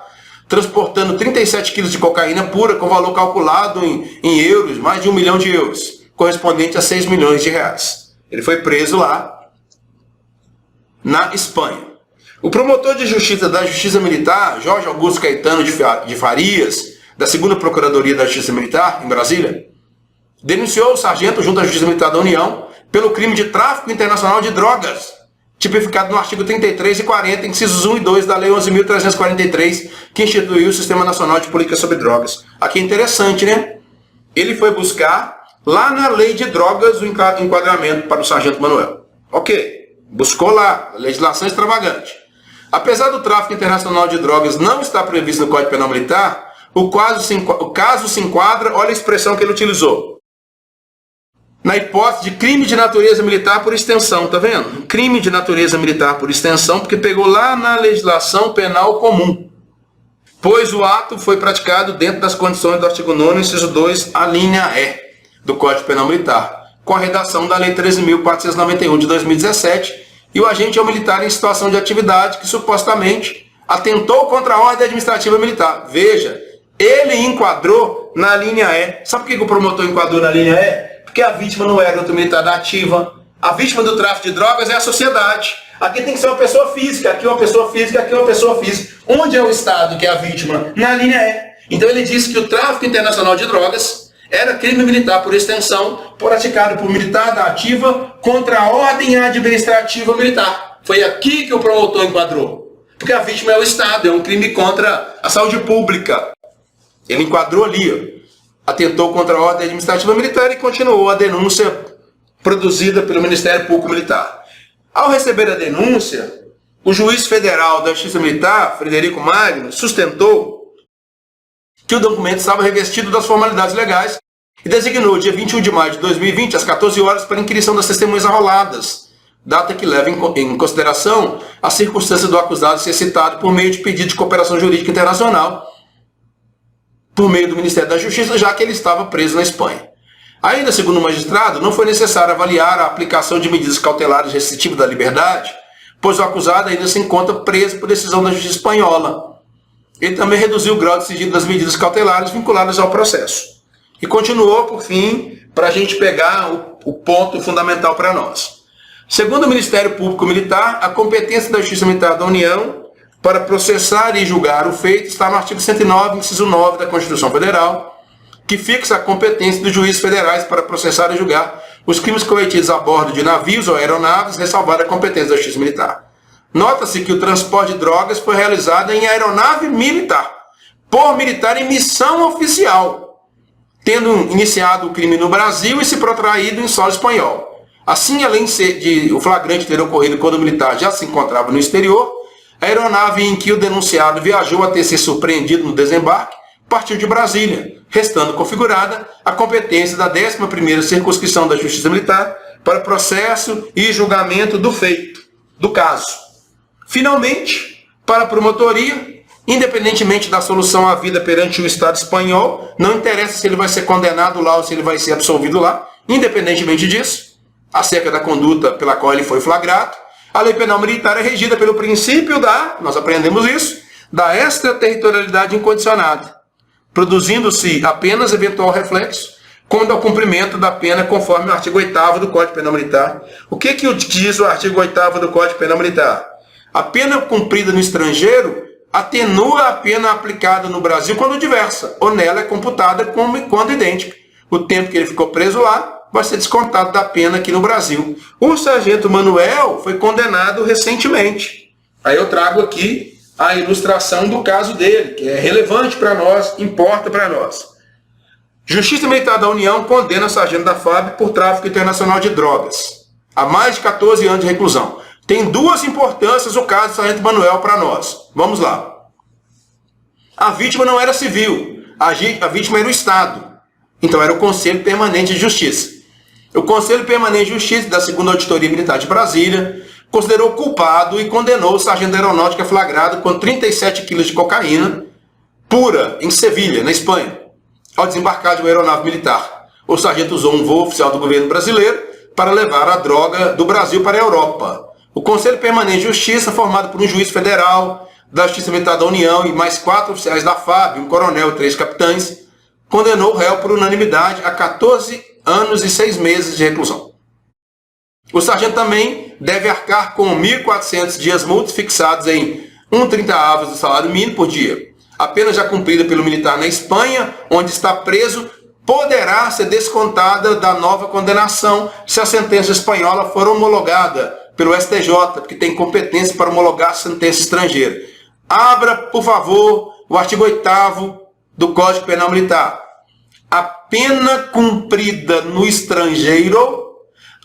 transportando 37 quilos de cocaína pura com valor calculado em euros, mais de 1 milhão de euros, correspondente a 6 milhões de reais. Ele foi preso lá na Espanha. O promotor de justiça da Justiça Militar, Jorge Augusto Caetano de Farias, da 2ª Procuradoria da Justiça Militar, em Brasília, denunciou o sargento junto à Justiça Militar da União pelo crime de tráfico internacional de drogas, tipificado no artigo 33 e 40, incisos 1 e 2 da Lei 11.343, que instituiu o Sistema Nacional de Política sobre Drogas. Aqui é interessante, né? Ele foi buscar lá na Lei de Drogas o enquadramento para o sargento Manuel. Ok, buscou lá, legislação extravagante. Apesar do tráfico internacional de drogas não estar previsto no Código Penal Militar, o caso se enquadra, olha a expressão que ele utilizou, na hipótese de crime de natureza militar por extensão, tá vendo? Crime de natureza militar por extensão, porque pegou lá na legislação penal comum, pois o ato foi praticado dentro das condições do artigo 9º, inciso 2, a linha E do Código Penal Militar, com a redação da Lei 13.491 de 2017, e o agente é um militar em situação de atividade que supostamente atentou contra a ordem administrativa militar. Veja, ele enquadrou na linha E. Sabe por que o promotor enquadrou na linha E? Porque a vítima não era outro militar da ativa. A vítima do tráfico de drogas é a sociedade. Aqui tem que ser uma pessoa física, aqui uma pessoa física, aqui uma pessoa física. Onde é o Estado que é a vítima? Na linha E. Então ele disse que o tráfico internacional de drogas era crime militar por extensão, praticado por militar da ativa contra a ordem administrativa militar. Foi aqui que o promotor enquadrou. Porque a vítima é o Estado, é um crime contra a saúde pública. Ele enquadrou ali, atentou contra a ordem administrativa militar e continuou a denúncia produzida pelo Ministério Público Militar. Ao receber a denúncia, o juiz federal da Justiça Militar, Frederico Magno, sustentou que o documento estava revestido das formalidades legais e designou o dia 21 de maio de 2020, às 14 horas, para inquirição das testemunhas arroladas, data que leva em consideração a circunstância do acusado ser citado por meio de pedido de cooperação jurídica internacional por meio do Ministério da Justiça, já que ele estava preso na Espanha. Ainda segundo o magistrado, não foi necessário avaliar a aplicação de medidas cautelares restritivas da liberdade, pois o acusado ainda se encontra preso por decisão da Justiça espanhola. Ele também reduziu o grau de sigilo das medidas cautelares vinculadas ao processo. E continuou, por fim, para a gente pegar o ponto fundamental para nós. Segundo o Ministério Público Militar, a competência da Justiça Militar da União para processar e julgar o feito está no artigo 109, inciso 9 da Constituição Federal, que fixa a competência dos juízes federais para processar e julgar os crimes cometidos a bordo de navios ou aeronaves, ressalvada a competência da Justiça Militar. Nota-se que o transporte de drogas foi realizado em aeronave militar, por militar em missão oficial, tendo iniciado o crime no Brasil e se protraído em solo espanhol. Assim, além de o flagrante ter ocorrido quando o militar já se encontrava no exterior, a aeronave em que o denunciado viajou até ser surpreendido no desembarque partiu de Brasília, restando configurada a competência da 11ª Circunscrição da Justiça Militar para processo e julgamento do feito, do caso. Finalmente, para a promotoria, independentemente da solução havida perante o Estado espanhol, não interessa se ele vai ser condenado lá ou se ele vai ser absolvido lá, independentemente disso, acerca da conduta pela qual ele foi flagrado, a lei penal militar é regida pelo princípio nós aprendemos isso, da extraterritorialidade incondicionada, produzindo-se apenas eventual reflexo quando ao cumprimento da pena conforme o artigo 8º do Código Penal Militar. O que diz o artigo 8º do Código Penal Militar? A pena cumprida no estrangeiro atenua a pena aplicada no Brasil quando diversa, ou nela é computada quando idêntica. O tempo que ele ficou preso lá vai ser descontado da pena aqui no Brasil. O sargento Manuel foi condenado recentemente. Aí eu trago aqui a ilustração do caso dele, que é relevante para nós, importa para nós. Justiça Militar da União condena o sargento da FAB por tráfico internacional de drogas, a mais de 14 anos de reclusão. Tem duas importâncias o caso do sargento Manuel para nós. Vamos lá. A vítima não era civil, a vítima era o Estado. Então era o Conselho Permanente de Justiça. O Conselho Permanente de Justiça da 2ª Auditoria Militar de Brasília considerou culpado e condenou o sargento da aeronáutica flagrado com 37 quilos de cocaína pura em Sevilha, na Espanha, ao desembarcar de uma aeronave militar. O sargento usou um voo oficial do governo brasileiro para levar a droga do Brasil para a Europa. O Conselho Permanente de Justiça, formado por um juiz federal, da Justiça Militar da União e mais 4 oficiais da FAB, um coronel e 3 capitães, condenou o réu por unanimidade a 14 anos e 6 meses de reclusão. O sargento também deve arcar com 1.400 dias multas fixados em 1/30 do salário mínimo por dia. A pena já cumprida pelo militar na Espanha, onde está preso, poderá ser descontada da nova condenação se a sentença espanhola for homologada pelo STJ, que tem competência para homologar a sentença estrangeira. Abra, por favor, o artigo 8º do Código Penal Militar. A pena cumprida no estrangeiro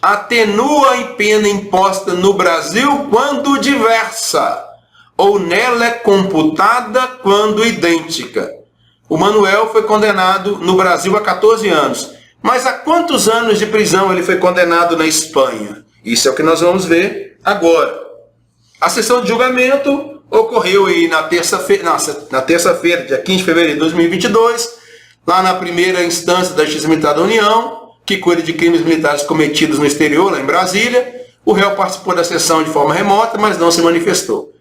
atenua em pena imposta no Brasil quando diversa, ou nela é computada quando idêntica. O Manuel foi condenado no Brasil a 14 anos. Mas a quantos anos de prisão ele foi condenado na Espanha? Isso é o que nós vamos ver agora. A sessão de julgamento ocorreu aí na terça-feira, dia 15 de fevereiro de 2022, lá na primeira instância da Justiça Militar da União, que cuida de crimes militares cometidos no exterior, lá em Brasília. O réu participou da sessão de forma remota, mas não se manifestou.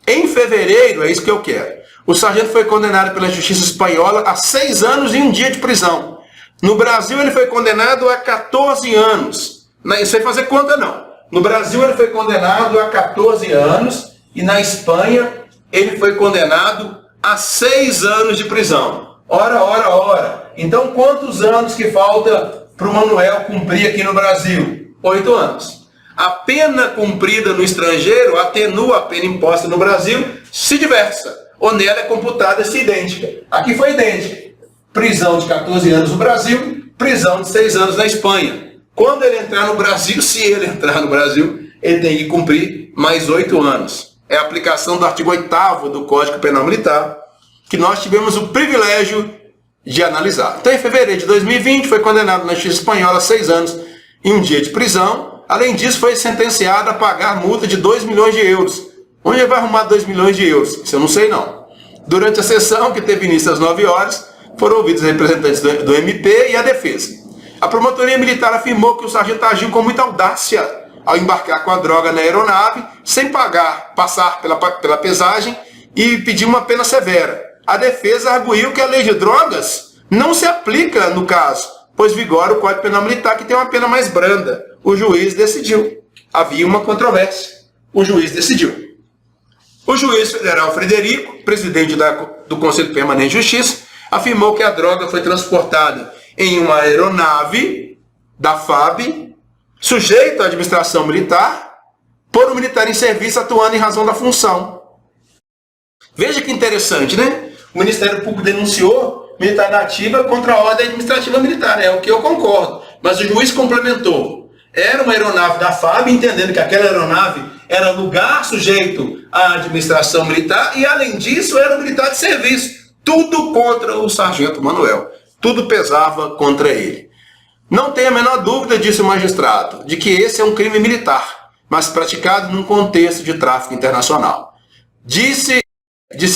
Em fevereiro, é isso que eu quero, o sargento foi condenado pela Justiça Espanhola a 6 anos e 1 dia de prisão. No Brasil, ele foi condenado a 14 anos. Isso vai fazer conta, não. No Brasil, ele foi condenado a 14 anos e na Espanha, ele foi condenado a 6 anos de prisão. Ora. Então, quantos anos que falta para o Manuel cumprir aqui no Brasil? 8 anos. A pena cumprida no estrangeiro atenua a pena imposta no Brasil se diversa, ou nela é computada se idêntica. Aqui foi idêntica. Prisão de 14 anos no Brasil, prisão de 6 anos na Espanha. Quando ele entrar no Brasil, se ele entrar no Brasil, ele tem que cumprir mais 8 anos. É a aplicação do artigo 8º do Código Penal Militar, que nós tivemos o privilégio de analisar. Então, em fevereiro de 2020, foi condenado na Justiça Espanhola a 6 anos e 1 dia de prisão. Além disso, foi sentenciado a pagar multa de 2 milhões de euros. Onde ele vai arrumar 2 milhões de euros? Isso eu não sei, não. Durante a sessão, que teve início às 9 horas, foram ouvidos representantes do MP e a defesa. A promotoria militar afirmou que o sargento agiu com muita audácia ao embarcar com a droga na aeronave, sem passar pela pesagem e pedir uma pena severa. A defesa arguiu que a lei de drogas não se aplica no caso, pois vigora o Código Penal Militar, que tem uma pena mais branda. O juiz decidiu. Havia uma controvérsia. O juiz decidiu. O juiz federal Frederico, presidente do Conselho Permanente de Justiça, afirmou que a droga foi transportada em uma aeronave da FAB, sujeita à administração militar, por um militar em serviço atuando em razão da função. Veja que interessante, né? O Ministério Público denunciou militar na ativa contra a ordem administrativa militar. É o que eu concordo. Mas o juiz complementou. Era uma aeronave da FAB, entendendo que aquela aeronave era lugar sujeito à administração militar e, além disso, era um militar de serviço. Tudo contra o sargento Manuel. Tudo pesava contra ele. Não tem a menor dúvida, disse o magistrado, de que esse é um crime militar, mas praticado num contexto de tráfico internacional. Disse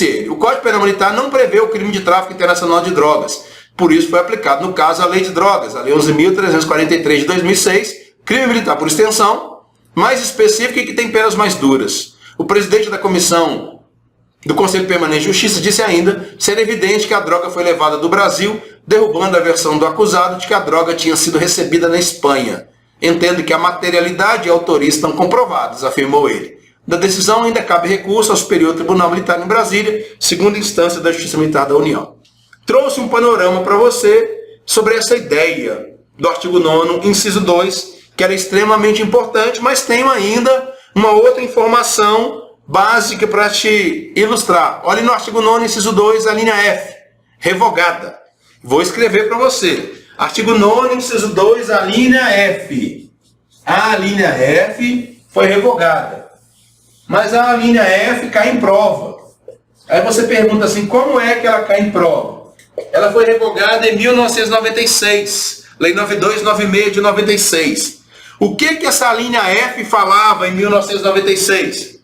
ele, o Código Penal Militar não prevê o crime de tráfico internacional de drogas. Por isso foi aplicado, no caso, a Lei de Drogas, a Lei 11.343 de 2006, crime militar por extensão, mais específico e que tem penas mais duras. O presidente da comissão do Conselho Permanente de Justiça disse ainda ser evidente que a droga foi levada do Brasil, derrubando a versão do acusado de que a droga tinha sido recebida na Espanha. Entendo que a materialidade e a autoria estão comprovadas, afirmou ele. Da decisão ainda cabe recurso ao Superior Tribunal Militar em Brasília, segunda instância da Justiça Militar da União. Trouxe um panorama para você sobre essa ideia do artigo 9º, inciso 2, que era extremamente importante, mas tenho ainda uma outra informação básica para te ilustrar. Olhe no artigo 9º, inciso 2, a linha F, revogada. Vou escrever para você. Artigo 9º, inciso 2, a linha F. A linha F foi revogada. Mas a linha F cai em prova. Aí você pergunta assim, como é que ela cai em prova? Ela foi revogada em 1996, Lei 9296 de 96. O que essa linha F falava em 1996?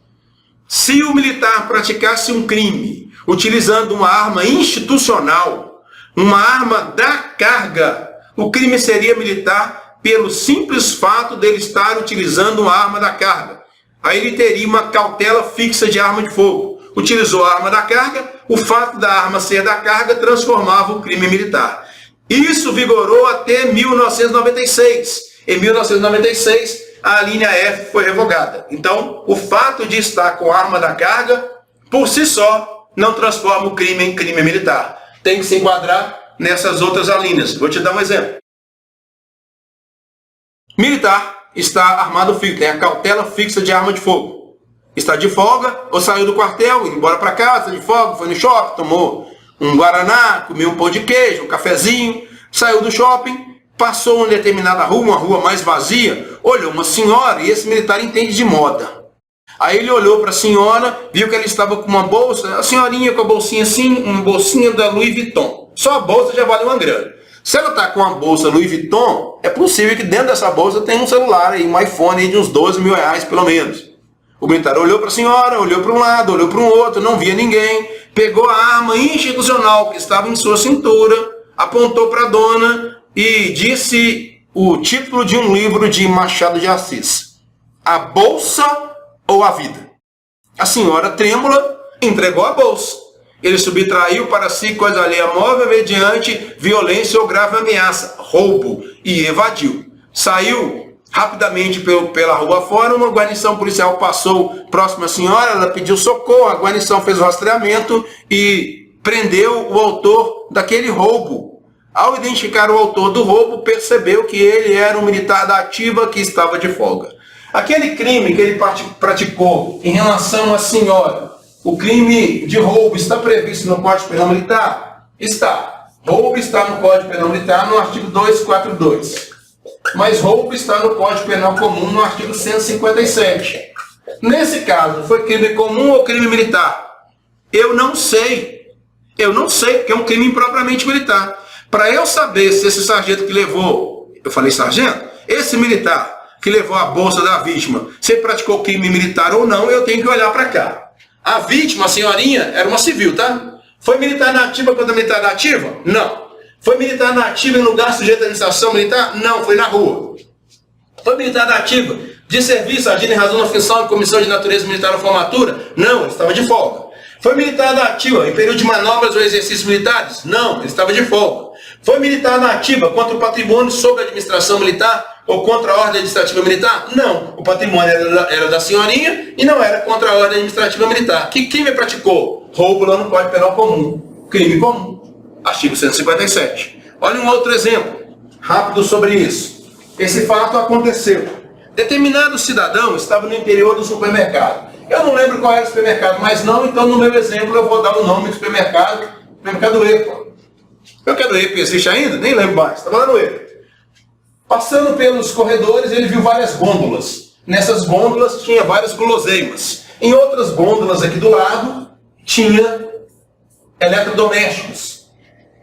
Se o militar praticasse um crime utilizando uma arma institucional, uma arma da carga, o crime seria militar pelo simples fato dele estar utilizando uma arma da carga. Aí ele teria uma cautela fixa de arma de fogo. utilizou a arma da carga, o fato da arma ser da carga transformava o crime militar. Isso vigorou até 1996. Em 1996, a linha F foi revogada. Então, o fato de estar com a arma da carga, por si só, não transforma o crime em crime militar. Tem que se enquadrar nessas outras alíneas. Vou te dar um exemplo. Militar está armado fixo, tem a cautela fixa de arma de fogo. Está de folga ou saiu do quartel, indo embora para casa, de folga, foi no shopping, tomou um guaraná, comeu um pão de queijo, um cafezinho, saiu do shopping, passou em determinada rua, uma rua mais vazia, olhou uma senhora, e esse militar entende de moda. Aí ele olhou para a senhora, viu que ela estava com uma bolsa, a senhorinha com a bolsinha assim, uma bolsinha da Louis Vuitton. Só a bolsa já vale uma grana. Se ela está com uma bolsa Louis Vuitton, é possível que dentro dessa bolsa tenha um celular, aí, um iPhone aí de uns 12 mil reais pelo menos. O militar olhou para a senhora, olhou para um lado, olhou para um outro, não via ninguém, pegou a arma institucional que estava em sua cintura, apontou para a dona e disse o título de um livro de Machado de Assis: A Bolsa ou a Vida? A senhora trêmula entregou a bolsa. Ele subtraiu para si coisa alheia móvel mediante violência ou grave ameaça, roubo, e evadiu. Saiu rapidamente pela rua fora, uma guarnição policial passou próximo à senhora, ela pediu socorro, a guarnição fez o rastreamento e prendeu o autor daquele roubo. Ao identificar o autor do roubo, percebeu que ele era um militar da ativa que estava de folga. Aquele crime que ele praticou em relação à senhora, o crime de roubo, está previsto no Código Penal Militar? Está. Roubo está no Código Penal Militar no artigo 242. Mas roubo está no Código Penal Comum no artigo 157. Nesse caso, foi crime comum ou crime militar? Eu não sei, porque é um crime impropriamente militar. Para eu saber se esse sargento que levou, eu falei sargento, esse militar que levou a bolsa da vítima, se ele praticou crime militar ou não, eu tenho que olhar para cá. A vítima, a senhorinha, era uma civil, tá? Foi militar na ativa contra militar na ativa? Não. Foi militar na ativa em lugar sujeito à administração militar? Não, foi na rua. Foi militar na ativa de serviço, agindo em razão da função de comissão de natureza militar ou formatura? Não, ele estava de folga. Foi militar na ativa em período de manobras ou exercícios militares? Não, ele estava de folga. Foi militar na ativa contra o patrimônio sob a administração militar ou contra a ordem administrativa militar? Não, o patrimônio era da senhorinha e não era contra a ordem administrativa militar. Que crime praticou? Roubo lá no Código Penal Comum. Crime comum. Artigo 157. Olha um outro exemplo, rápido sobre isso. Esse fato aconteceu. Determinado cidadão estava no interior do supermercado. Eu não lembro qual era o supermercado, mas não, então no meu exemplo eu vou dar o nome do supermercado, supermercado EPA. O supermercado EPA existe ainda? Nem lembro mais, estava lá no EPA. Passando pelos corredores, ele viu várias gôndolas. Nessas gôndolas tinha várias guloseimas. Em outras gôndolas aqui do lado, tinha eletrodomésticos.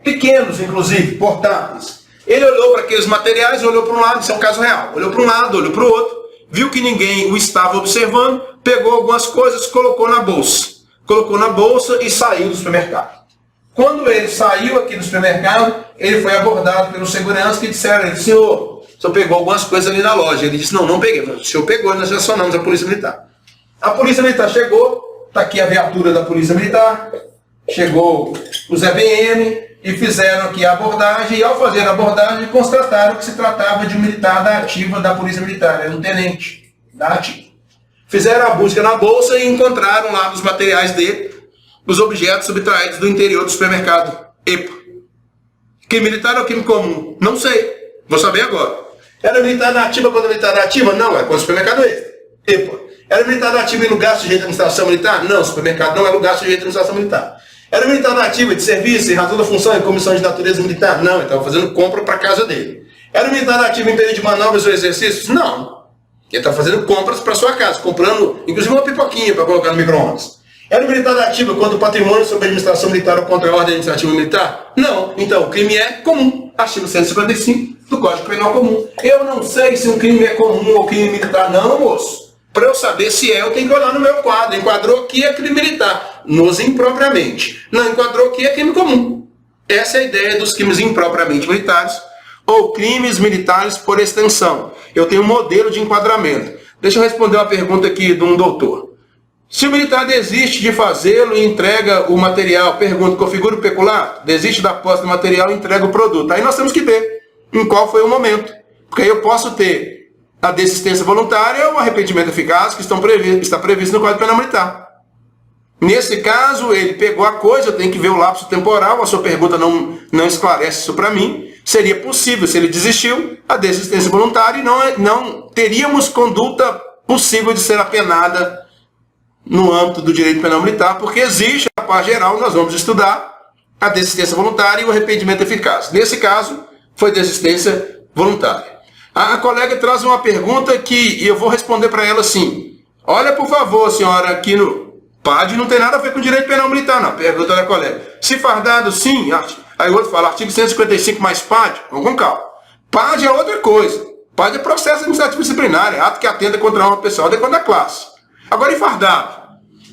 Pequenos, inclusive, portáteis. Ele olhou para aqueles materiais, olhou para um lado, isso é um caso real. Olhou para um lado, olhou para o outro, viu que ninguém o estava observando, pegou algumas coisas, colocou na bolsa. Colocou na bolsa e saiu do supermercado. Quando ele saiu aqui do supermercado, ele foi abordado pelos seguranças que disseram: senhor, o senhor pegou algumas coisas ali na loja. Ele disse: não peguei. O senhor pegou, nós acionamos a Polícia Militar. A Polícia Militar chegou, está aqui a viatura da Polícia Militar, chegou os EBM e fizeram aqui a abordagem, e ao fazer a abordagem constataram que se tratava de um militar da ativa da Polícia Militar, era um tenente da ativa. Fizeram a busca na bolsa e encontraram lá nos materiais dele os objetos subtraídos do interior do supermercado EPA. Crime militar ou crime comum? Não sei. Vou saber agora. Era militar na ativa quando militar na ativa? Não, era quando o supermercado EPA. Era militar na ativa em lugar sujeito à administração militar? Não, o supermercado não é lugar sujeito à administração militar. Era militar na ativa de serviço, em razão da função e comissão de natureza militar? Não, ele estava fazendo compra para a casa dele. Era militar na ativa em período de manobras ou exercícios? Não. Ele estava fazendo compras para sua casa, comprando, inclusive, uma pipoquinha para colocar no micro-ondas. Era militar na ativa quando o patrimônio sob a administração militar ou contra a ordem administrativa militar? Não. Então, o crime é comum. Artigo 155 do Código Penal Comum. Eu não sei se um crime é comum ou crime militar, não, moço. Para eu saber se é, eu tenho que olhar no meu quadro. Enquadrou aqui é crime militar, nos impropriamente. Não enquadrou aqui é crime comum. Essa é a ideia dos crimes impropriamente militares ou crimes militares por extensão. Eu tenho um modelo de enquadramento. Deixa eu responder uma pergunta aqui de um doutor. Se o militar desiste de fazê-lo e entrega o material, pergunta, configura o peculato? Desiste da posse do material e entrega o produto. Aí nós temos que ver em qual foi o momento. Porque aí eu posso ter a desistência voluntária ou o arrependimento eficaz que está previsto no Código Penal Militar. Nesse caso, ele pegou a coisa, eu tenho que ver o lapso temporal, a sua pergunta não esclarece isso para mim. Seria possível, se ele desistiu, a desistência voluntária e não teríamos conduta possível de ser apenada no âmbito do direito penal militar, porque existe, na parte geral, nós vamos estudar a desistência voluntária e o arrependimento eficaz. Nesse caso, foi desistência voluntária. A colega traz uma pergunta que eu vou responder para ela assim. Olha, por favor, senhora, aqui no PAD não tem nada a ver com direito penal militar, não. Pergunta da colega. Se fardado, sim. Aí o outro fala, artigo 155 mais PAD. Vamos com calma. PAD é outra coisa. PAD é processo administrativo disciplinar, é ato que atenta contra uma pessoa ou contra a classe. Agora, em fardado.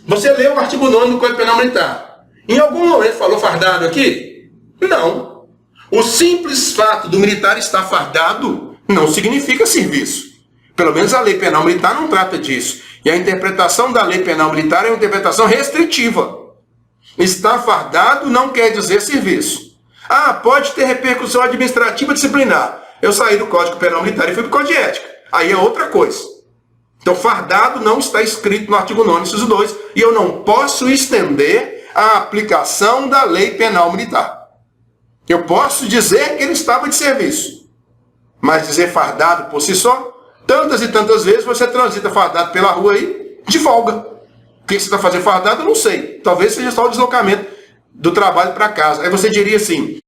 Você leu o artigo 9 do Código Penal Militar. Em algum momento falou fardado aqui? Não. O simples fato do militar estar fardado não significa serviço. Pelo menos a lei penal militar não trata disso. E a interpretação da lei penal militar é uma interpretação restritiva. Estar fardado não quer dizer serviço. Pode ter repercussão administrativa disciplinar. Eu saí do Código Penal Militar e fui para o Código de Ética. Aí é outra coisa. Então, fardado não está escrito no artigo 9, inciso 2, e eu não posso estender a aplicação da lei penal militar. Eu posso dizer que ele estava de serviço, mas dizer fardado por si só, tantas e tantas vezes você transita fardado pela rua aí, de folga. O que você está fazendo fardado, eu não sei. Talvez seja só o deslocamento do trabalho para casa. Aí você diria assim,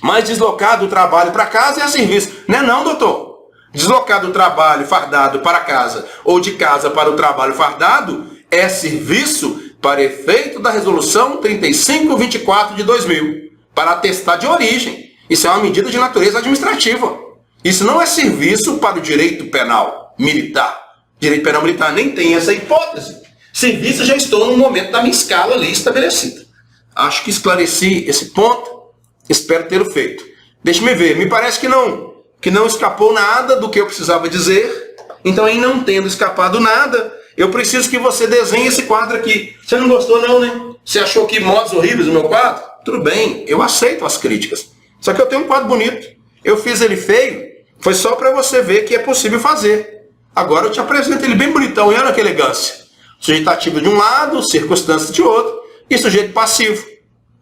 mas deslocar do trabalho para casa é serviço. Não é não, doutor. Deslocar do trabalho fardado para casa ou de casa para o trabalho fardado é serviço para efeito da resolução 3524 de 2000, para atestar de origem. Isso é uma medida de natureza administrativa. Isso não é serviço para o direito penal militar. Direito penal militar nem tem essa hipótese. Serviço já estou no momento da minha escala ali estabelecida. Acho que esclareci esse ponto. Espero ter feito. Deixe-me ver. Me parece que não escapou nada do que eu precisava dizer. Então, em não tendo escapado nada, eu preciso que você desenhe esse quadro aqui. Você não gostou não, né? Você achou que modos horríveis no meu quadro? Tudo bem, eu aceito as críticas. Só que eu tenho um quadro bonito. Eu fiz ele feio, foi só para você ver que é possível fazer. Agora eu te apresento ele bem bonitão, e olha que elegância. Sujeitativo de um lado, circunstância de outro, e sujeito passivo.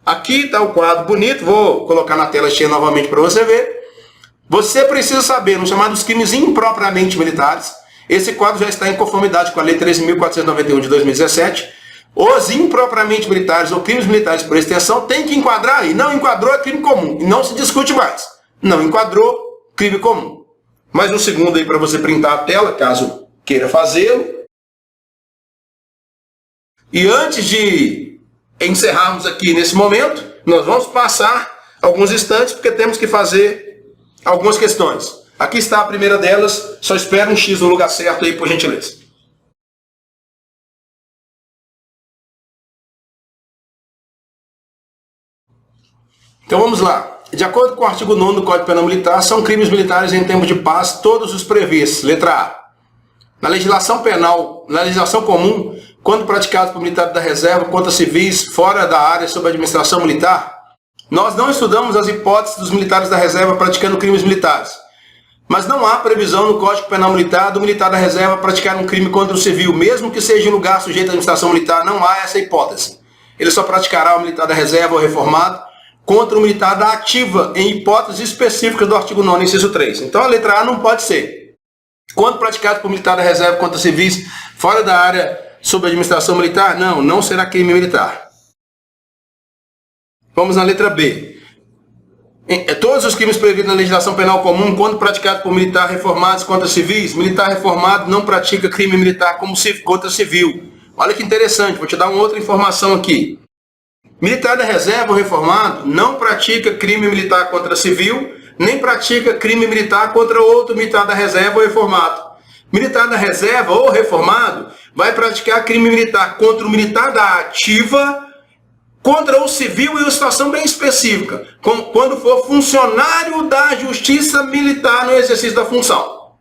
Aqui está o quadro bonito, vou colocar na tela cheia novamente para você ver. Você precisa saber, nos chamados crimes impropriamente militares, esse quadro já está em conformidade com a Lei 13.491 de 2017. Os impropriamente militares ou crimes militares por extensão tem que enquadrar aí. Não enquadrou é crime comum. E não se discute mais. Não enquadrou, crime comum. Mais um segundo aí para você printar a tela, caso queira fazê-lo. E antes de encerrarmos aqui nesse momento, nós vamos passar alguns instantes, porque temos que fazer algumas questões. Aqui está a primeira delas, só espera um X no lugar certo aí, por gentileza. Então vamos lá. De acordo com o artigo 9º do Código Penal Militar, são crimes militares em tempo de paz todos os previstos. Letra A. Na legislação penal, na legislação comum, quando praticados por militares da reserva contra civis fora da área sob administração militar, nós não estudamos as hipóteses dos militares da reserva praticando crimes militares. Mas não há previsão no Código Penal Militar do militar da reserva praticar um crime contra o civil, mesmo que seja em lugar sujeito à administração militar, não há essa hipótese. Ele só praticará o militar da reserva ou reformado contra o militar da ativa, em hipóteses específicas do artigo 9º, inciso 3. Então a letra A não pode ser. Quando praticado por militar da reserva contra civis fora da área sob administração militar, não será crime militar. Vamos na letra B. Todos os crimes previstos na legislação penal comum, quando praticados por militar reformados contra civis, militar reformado não pratica crime militar como contra civil. Olha que interessante, vou te dar uma outra informação aqui. Militar da reserva ou reformado não pratica crime militar contra civil, nem pratica crime militar contra outro militar da reserva ou reformado. Militar da reserva ou reformado vai praticar crime militar contra o militar da ativa, contra o civil em uma situação bem específica, quando for funcionário da justiça militar no exercício da função.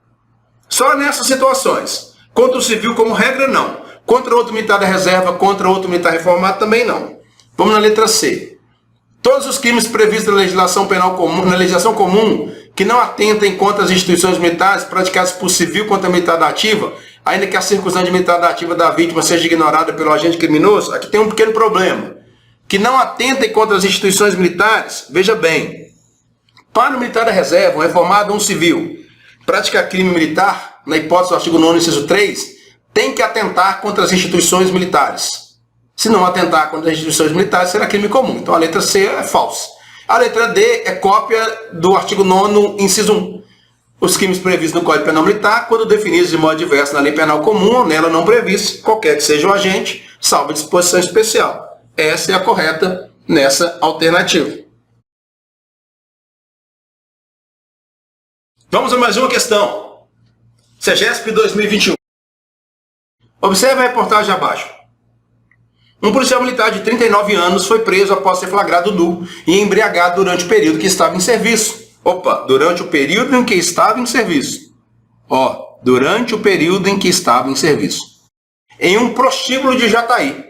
Só nessas situações. Contra o civil, como regra, não. Contra outro militar da reserva, contra outro militar reformado, também não. Vamos na letra C. Todos os crimes previstos na legislação penal comum, na legislação comum, que não atentem contra as instituições militares praticados por civil contra militar da ativa, ainda que a circunstância militar da ativa da vítima seja ignorada pelo agente criminoso, aqui tem um pequeno problema. Que não atentem contra as instituições militares, veja bem, para o militar da reserva, um reformado ou um civil, praticar crime militar, na hipótese do artigo 9º, inciso 3, tem que atentar contra as instituições militares. Se não atentar contra as instituições militares, será crime comum. Então a letra C é falsa. A letra D é cópia do artigo 9º, inciso 1. Os crimes previstos no Código Penal Militar, quando definidos de modo diverso na lei penal comum ou nela não prevista, qualquer que seja o agente, salvo disposição especial. Essa é a correta nessa alternativa. Vamos a mais uma questão. CEGESP 2021. Observe a reportagem abaixo. Um policial militar de 39 anos foi preso após ser flagrado nu e embriagado durante o período que estava em serviço. Durante o período em que estava em serviço. Durante o período em que estava em serviço. Em um prostíbulo de Jataí,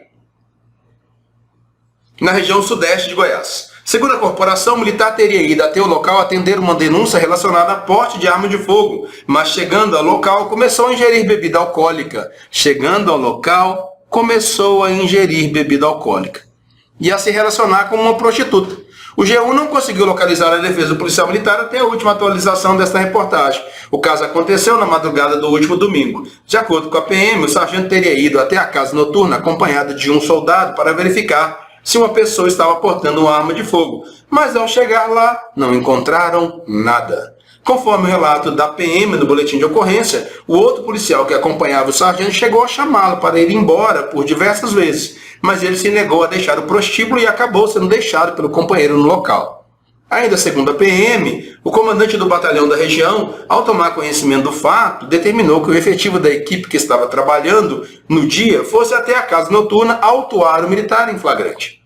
na região sudeste de Goiás. Segundo a corporação, o militar teria ido até o local atender uma denúncia relacionada a porte de arma de fogo, mas chegando ao local começou a ingerir bebida alcoólica. E a se relacionar com uma prostituta. O G1 não conseguiu localizar a defesa do policial militar até a última atualização desta reportagem. O caso aconteceu na madrugada do último domingo. De acordo com a PM, o sargento teria ido até a casa noturna acompanhado de um soldado para verificar se uma pessoa estava portando uma arma de fogo. Mas ao chegar lá, não encontraram nada. Conforme o relato da PM no boletim de ocorrência, o outro policial que acompanhava o sargento chegou a chamá-lo para ir embora por diversas vezes, mas ele se negou a deixar o prostíbulo e acabou sendo deixado pelo companheiro no local. Ainda segundo a PM, o comandante do batalhão da região, ao tomar conhecimento do fato, determinou que o efetivo da equipe que estava trabalhando no dia fosse até a casa noturna autuar o militar em flagrante.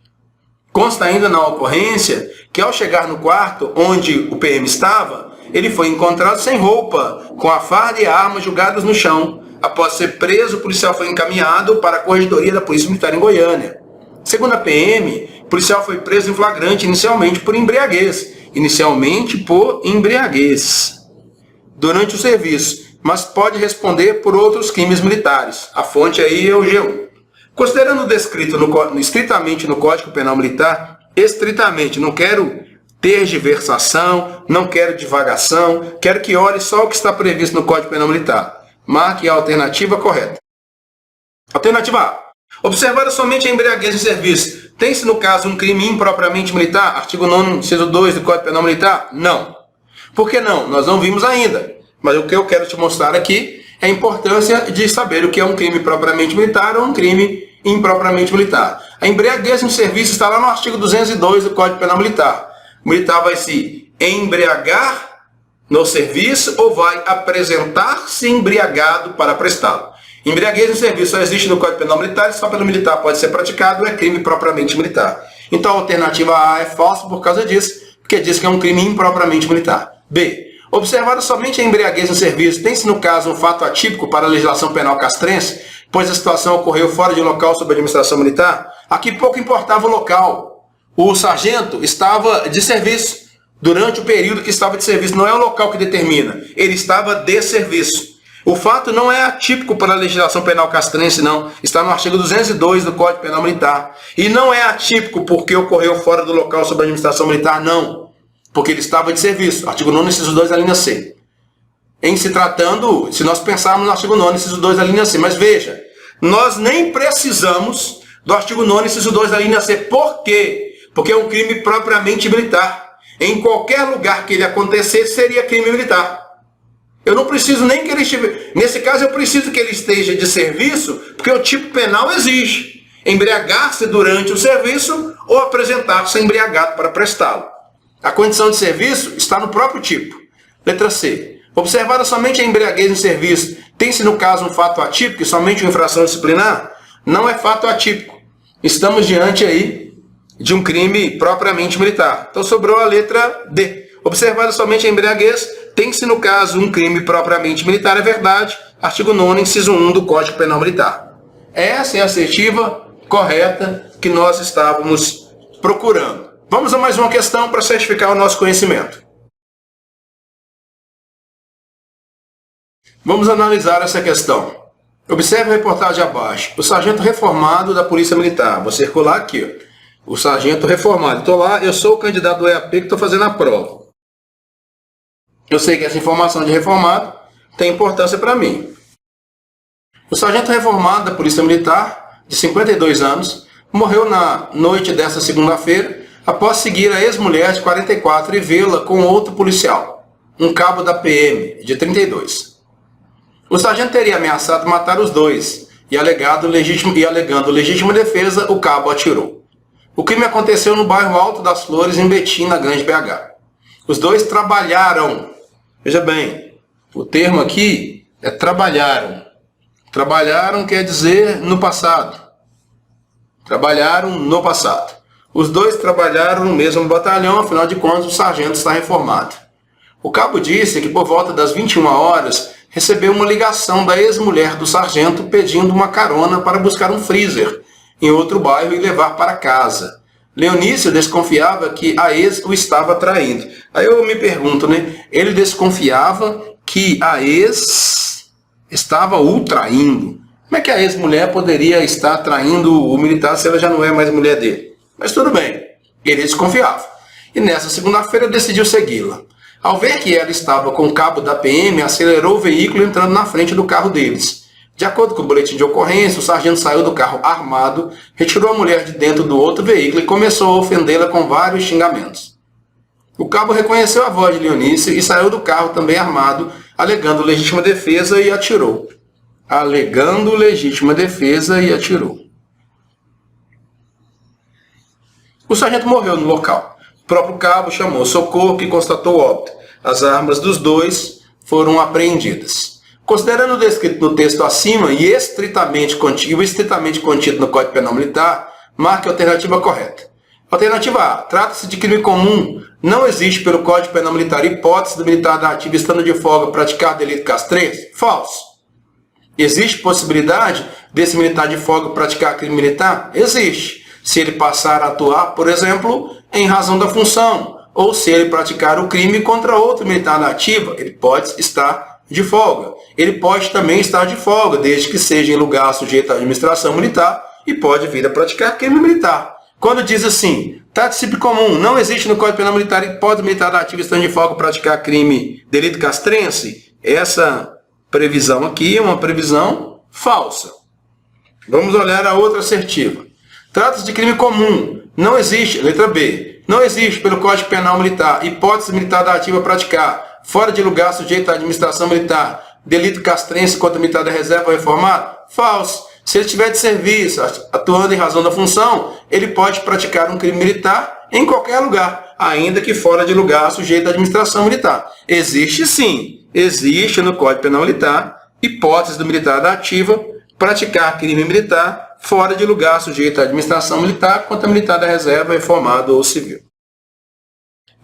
Consta ainda na ocorrência que ao chegar no quarto onde o PM estava, ele foi encontrado sem roupa, com a farda e a arma jogadas no chão. Após ser preso, o policial foi encaminhado para a corregedoria da Polícia Militar em Goiânia. Segundo a PM, o policial foi preso em flagrante inicialmente por embriaguez. Durante o serviço, mas pode responder por outros crimes militares. A fonte aí é o G1. Considerando o descrito estritamente no Código Penal Militar, estritamente, não quero tergiversação, não quero divagação, quero que olhe só o que está previsto no Código Penal Militar. Marque a alternativa correta. Alternativa A. Observada somente a embriaguez em serviço, tem-se no caso um crime impropriamente militar? Artigo 9º, inciso 2 do Código Penal Militar? Não. Por que não? Nós não vimos ainda. Mas o que eu quero te mostrar aqui é a importância de saber o que é um crime propriamente militar ou um crime impropriamente militar. A embriaguez em serviço está lá no artigo 202 do Código Penal Militar. O militar vai se embriagar no serviço ou vai apresentar-se embriagado para prestá-lo. Embriaguez em serviço só existe no Código Penal Militar e só pelo militar pode ser praticado, é crime propriamente militar. Então a alternativa A é falsa por causa disso, porque diz que é um crime impropriamente militar. B. Observada somente a embriaguez em serviço, tem-se no caso um fato atípico para a legislação penal castrense, pois a situação ocorreu fora de local sob administração militar? Aqui pouco importava o local. O sargento estava de serviço durante o período que estava de serviço. Não é o local que determina. Ele estava de serviço. O fato não é atípico para a legislação penal castrense, não. Está no artigo 202 do Código Penal Militar. E não é atípico porque ocorreu fora do local sob administração militar, não. Porque ele estava de serviço. Artigo 9º, inciso 2, a linha C. Em se tratando, se nós pensarmos no artigo 9º, inciso 2, a linha C. Mas veja, nós nem precisamos do artigo 9º, inciso 2, da linha C. Por quê? Porque é um crime propriamente militar. Em qualquer lugar que ele acontecer, seria crime militar. Eu não preciso nem que ele esteja... Nesse caso, eu preciso que ele esteja de serviço, porque o tipo penal exige embriagar-se durante o serviço ou apresentar-se embriagado para prestá-lo. A condição de serviço está no próprio tipo. Letra C. Observada somente a embriaguez em serviço, tem-se no caso um fato atípico e somente uma infração disciplinar? Não é fato atípico. Estamos diante aí de um crime propriamente militar. Então sobrou a letra D. Observada somente a embriaguez, tem-se no caso um crime propriamente militar, é verdade. Artigo 9º, inciso 1 do Código Penal Militar. Essa é a assertiva correta que nós estávamos procurando. Vamos a mais uma questão para certificar o nosso conhecimento. Vamos analisar essa questão. Observe a reportagem abaixo. O sargento reformado da Polícia Militar. Vou circular aqui, ó. O sargento reformado. Estou lá, eu sou o candidato do EAP que estou fazendo a prova. Eu sei que essa informação de reformado tem importância para mim. O sargento reformado da Polícia Militar, de 52 anos, morreu na noite desta segunda-feira após seguir a ex-mulher de 44 e vê-la com outro policial, um cabo da PM, de 32. O sargento teria ameaçado matar os dois e alegando legítima defesa, o cabo atirou. O crime aconteceu no bairro Alto das Flores, em Betim, na Grande BH. Os dois trabalharam. Veja bem, o termo aqui é trabalharam. Trabalharam quer dizer no passado. Trabalharam no passado. Os dois trabalharam no mesmo batalhão, afinal de contas o sargento está reformado. O cabo disse que por volta das 21 horas recebeu uma ligação da ex-mulher do sargento pedindo uma carona para buscar um freezer em outro bairro e levar para casa. Leonício desconfiava que a ex o estava traindo. Aí eu me pergunto, né? Ele desconfiava que a ex estava o traindo. Como é que a ex-mulher poderia estar traindo o militar se ela já não é mais mulher dele? Mas tudo bem, ele desconfiava. E nessa segunda-feira decidiu segui-la. Ao ver que ela estava com o cabo da PM, acelerou o veículo entrando na frente do carro deles. De acordo com o boletim de ocorrência, o sargento saiu do carro armado, retirou a mulher de dentro do outro veículo e começou a ofendê-la com vários xingamentos. O cabo reconheceu a voz de Leonício e saiu do carro também armado, alegando legítima defesa e atirou. Alegando legítima defesa e atirou. O sargento morreu no local. O próprio cabo chamou socorro que constatou óbito. As armas dos dois foram apreendidas. Considerando o descrito no texto acima e estritamente contido no Código Penal Militar, marque a alternativa correta. Alternativa A. Trata-se de crime comum. Não existe pelo Código Penal Militar hipótese do militar da ativa estando de folga praticar delito castrense? Falso. Existe possibilidade desse militar de folga praticar crime militar? Existe. Se ele passar a atuar, por exemplo, em razão da função, ou se ele praticar o crime contra outro militar da ativa, ele pode estar de folga. Ele pode também estar de folga, desde que seja em lugar sujeito à administração militar e pode vir a praticar crime militar. Quando diz assim, trata-se de comum, não existe no Código Penal Militar hipótese militar da ativa estando de folga praticar crime, delito castrense, essa previsão aqui é uma previsão falsa. Vamos olhar a outra assertiva. Trata-se de crime comum. Não existe, letra B, não existe pelo Código Penal Militar hipótese militar da ativa praticar, fora de lugar sujeito à administração militar, delito castrense contra militar da reserva reformado? Falso. Se ele estiver de serviço, atuando em razão da função, ele pode praticar um crime militar em qualquer lugar, ainda que fora de lugar sujeito à administração militar. Existe sim, existe no Código Penal Militar hipótese do militar da ativa praticar crime militar fora de lugar sujeito à administração militar contra militar da reserva, reformado ou civil.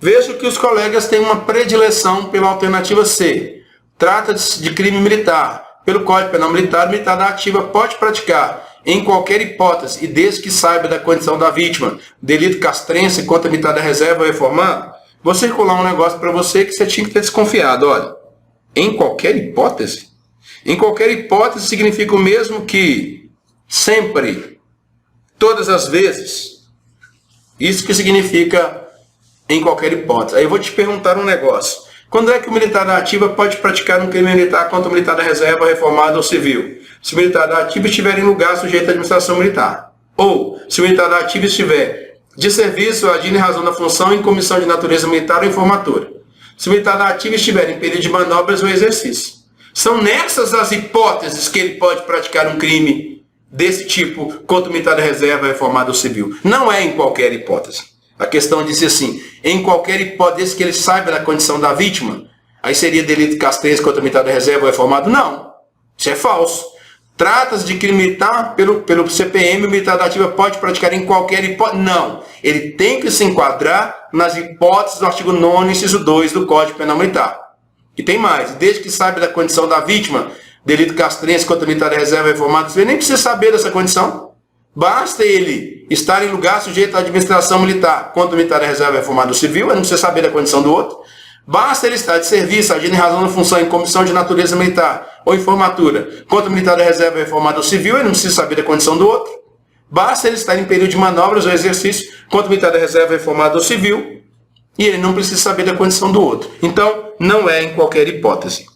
Vejo que os colegas têm uma predileção pela alternativa C. Trata-se de crime militar. Pelo Código Penal Militar, o militar da ativa pode praticar, em qualquer hipótese, e desde que saiba da condição da vítima, delito castrense contra militar da reserva ou reformado. Vou circular um negócio para você que você tinha que ter desconfiado. Olha, em qualquer hipótese? Em qualquer hipótese significa o mesmo que sempre, todas as vezes. Isso que significa em qualquer hipótese. Aí eu vou te perguntar um negócio. Quando é que o militar da ativa pode praticar um crime militar contra o militar da reserva, reformado ou civil? Se o militar da ativa estiver em lugar sujeito à administração militar. Ou, se o militar da ativa estiver de serviço, agindo em razão da função em comissão de natureza militar ou informatura. Se o militar da ativa estiver em período de manobras ou exercício. São nessas as hipóteses que ele pode praticar um crime desse tipo contra o militar da reserva, reformado ou civil. Não é em qualquer hipótese. A questão diz assim, em qualquer hipótese que ele saiba da condição da vítima, aí seria delito castrense contra o militar da reserva ou reformado? Não, isso é falso. Trata-se de crime militar pelo CPM, o militar da ativa pode praticar em qualquer hipótese? Não, ele tem que se enquadrar nas hipóteses do artigo 9º, inciso 2 do Código Penal Militar. E tem mais, desde que saiba da condição da vítima, delito castrense contra militar da reserva reformado, ele nem precisa saber dessa condição. Basta ele estar em lugar sujeito à administração militar contra o militar da reserva reformado civil, ele não precisa saber da condição do outro. Basta ele estar de serviço, agindo em razão da função em comissão de natureza militar ou em formatura contra o militar da reserva reformado civil, ele não precisa saber da condição do outro. Basta ele estar em período de manobras ou exercício contra o militar da reserva reformado ou civil e ele não precisa saber da condição do outro. Então, não é em qualquer hipótese.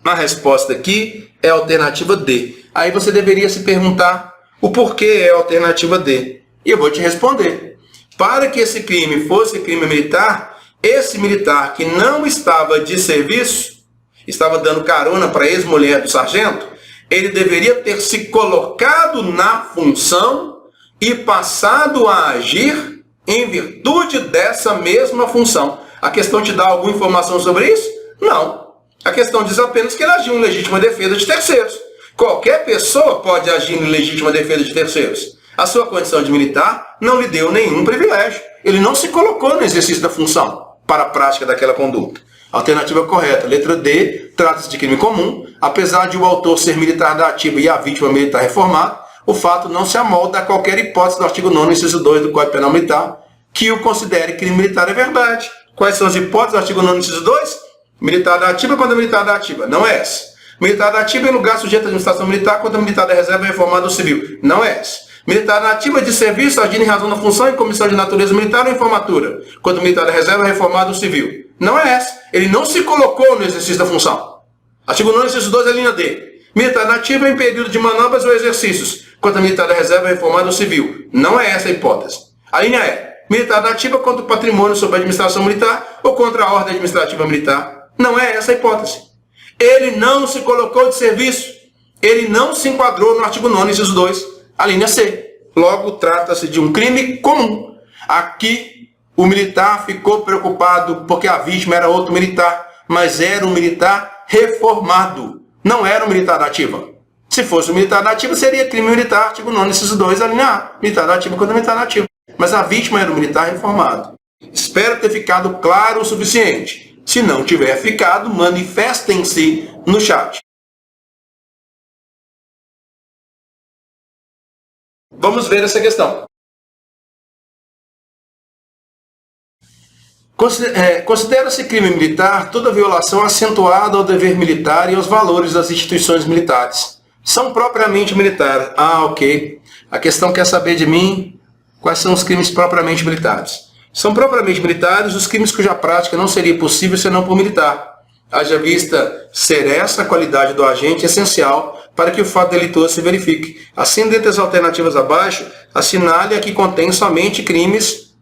A resposta aqui é a alternativa D. Aí você deveria se perguntar o porquê é a alternativa D. E eu vou te responder. Para que esse crime fosse crime militar, esse militar que não estava de serviço, estava dando carona para a ex-mulher do sargento, ele deveria ter se colocado na função e passado a agir em virtude dessa mesma função. A questão te dá alguma informação sobre isso? Não. A questão diz apenas que ele agiu em legítima defesa de terceiros. Qualquer pessoa pode agir em legítima defesa de terceiros. A sua condição de militar não lhe deu nenhum privilégio. Ele não se colocou no exercício da função para a prática daquela conduta. Alternativa correta, letra D, trata-se de crime comum. Apesar de o autor ser militar da ativa e a vítima militar reformada, o fato não se amolda a qualquer hipótese do artigo 9º, inciso 2 do Código Penal Militar, que o considere crime militar. É verdade. Quais são as hipóteses do artigo 9º, inciso 2? Militar da ativa contra militar da ativa. Não é essa. Militar da ativa em lugar sujeito à administração militar contra militar da reserva reformado ou civil. Não é essa. Militar da ativa de serviço agindo em razão da função em comissão de natureza militar ou em formatura contra militar da reserva reformado ou civil. Não é essa. Ele não se colocou no exercício da função. Artigo 9º, inciso 2, a linha D. Militar da ativa em período de manobras ou exercícios contra militar da reserva reformado ou civil. Não é essa a hipótese. A linha E. Militar da ativa contra o patrimônio sob a administração militar ou contra a ordem administrativa militar. Não é essa a hipótese. Ele não se colocou de serviço. Ele não se enquadrou no artigo 9º, inciso 2, a linha C. Logo, trata-se de um crime comum. Aqui, o militar ficou preocupado porque a vítima era outro militar, mas era um militar reformado. Não era um militar da ativa. Se fosse um militar da ativa, seria crime militar, artigo 9º, inciso 2, a linha A. Militar da ativa contra militar da ativa. Mas a vítima era um militar reformado. Espero ter ficado claro o suficiente. Se não tiver ficado, manifestem-se no chat. Vamos ver essa questão. Considera-se crime militar toda violação acentuada ao dever militar e aos valores das instituições militares. São propriamente militares. Ah, ok. A questão quer saber de mim quais são os crimes propriamente militares. São propriamente militares os crimes cuja prática não seria possível senão por militar. Haja vista ser essa a qualidade do agente essencial para que o fato delituoso se verifique. Assim, dentre as alternativas abaixo, assinale a que contém somente crimes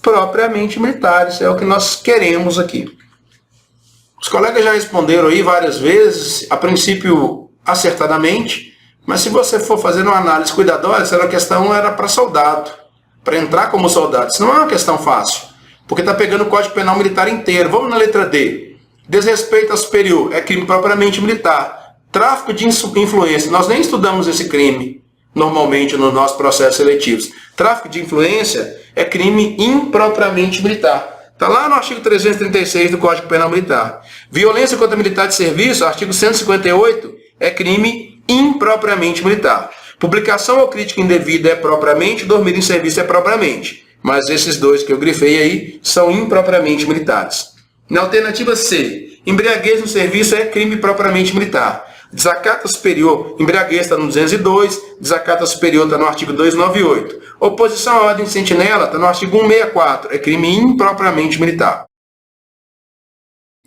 propriamente militares. É o que nós queremos aqui. Os colegas já responderam aí várias vezes, a princípio acertadamente, mas se você for fazer uma análise cuidadosa, essa questão era para soldado, para entrar como soldado. Isso não é uma questão fácil, porque está pegando o Código Penal Militar inteiro. Vamos na letra D. Desrespeito a superior é crime propriamente militar. Tráfico de influência, nós nem estudamos esse crime normalmente nos nossos processos seletivos. Tráfico de influência é crime impropriamente militar. Está lá no artigo 336 do Código Penal Militar. Violência contra militar de serviço, artigo 158, é crime impropriamente militar. Publicação ou crítica indevida é propriamente, dormir em serviço é propriamente. Mas esses dois que eu grifei aí são impropriamente militares. Na alternativa C, embriaguez no serviço é crime propriamente militar. Desacato superior, embriaguez está no 202, desacato superior está no artigo 298. Oposição à ordem de sentinela está no artigo 164, é crime impropriamente militar.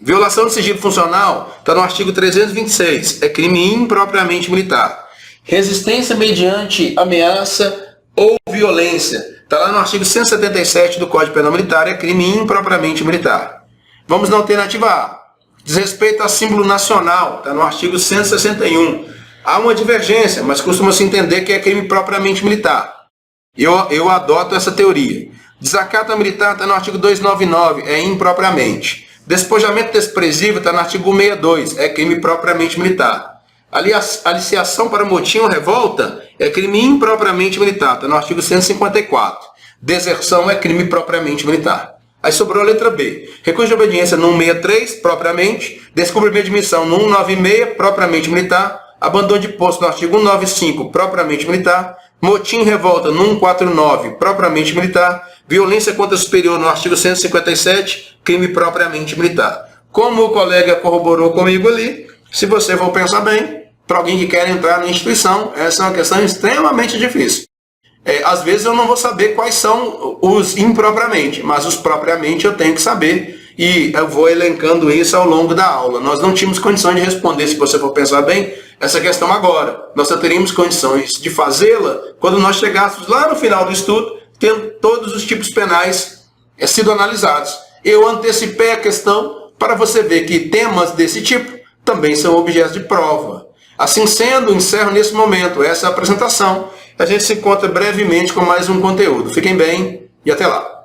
Violação de sigilo funcional está no artigo 326, é crime impropriamente militar. Resistência mediante ameaça ou violência está lá no artigo 177 do Código Penal Militar, é crime impropriamente militar. Vamos na alternativa A. Desrespeito a símbolo nacional, está no artigo 161. Há uma divergência, mas costuma-se entender que é crime propriamente militar. Eu adoto essa teoria. Desacato militar está no artigo 299, é impropriamente. Despojamento desprezível está no artigo 162, é crime propriamente militar. Aliciação para motim ou revolta é crime impropriamente militar, está no artigo 154. Deserção é crime propriamente militar. Aí sobrou a letra B. Recurso de obediência no 163, propriamente. Descumprimento de missão no 196, propriamente militar. Abandono de posto no artigo 195, propriamente militar. Motim e revolta no 149, propriamente militar. Violência contra superior no artigo 157, crime propriamente militar. Como o colega corroborou comigo ali, se você for pensar bem, para alguém que quer entrar na instituição, essa é uma questão extremamente difícil. Às vezes eu não vou saber quais são os impropriamente, mas os propriamente eu tenho que saber e eu vou elencando isso ao longo da aula. Nós não tínhamos condições de responder, se você for pensar bem, essa questão agora. Nós só teríamos condições de fazê-la quando nós chegássemos lá no final do estudo, tendo todos os tipos penais sido analisados. Eu antecipei a questão para você ver que temas desse tipo também são objetos de prova. Assim sendo, encerro nesse momento essa apresentação. A gente se encontra brevemente com mais um conteúdo. Fiquem bem e até lá.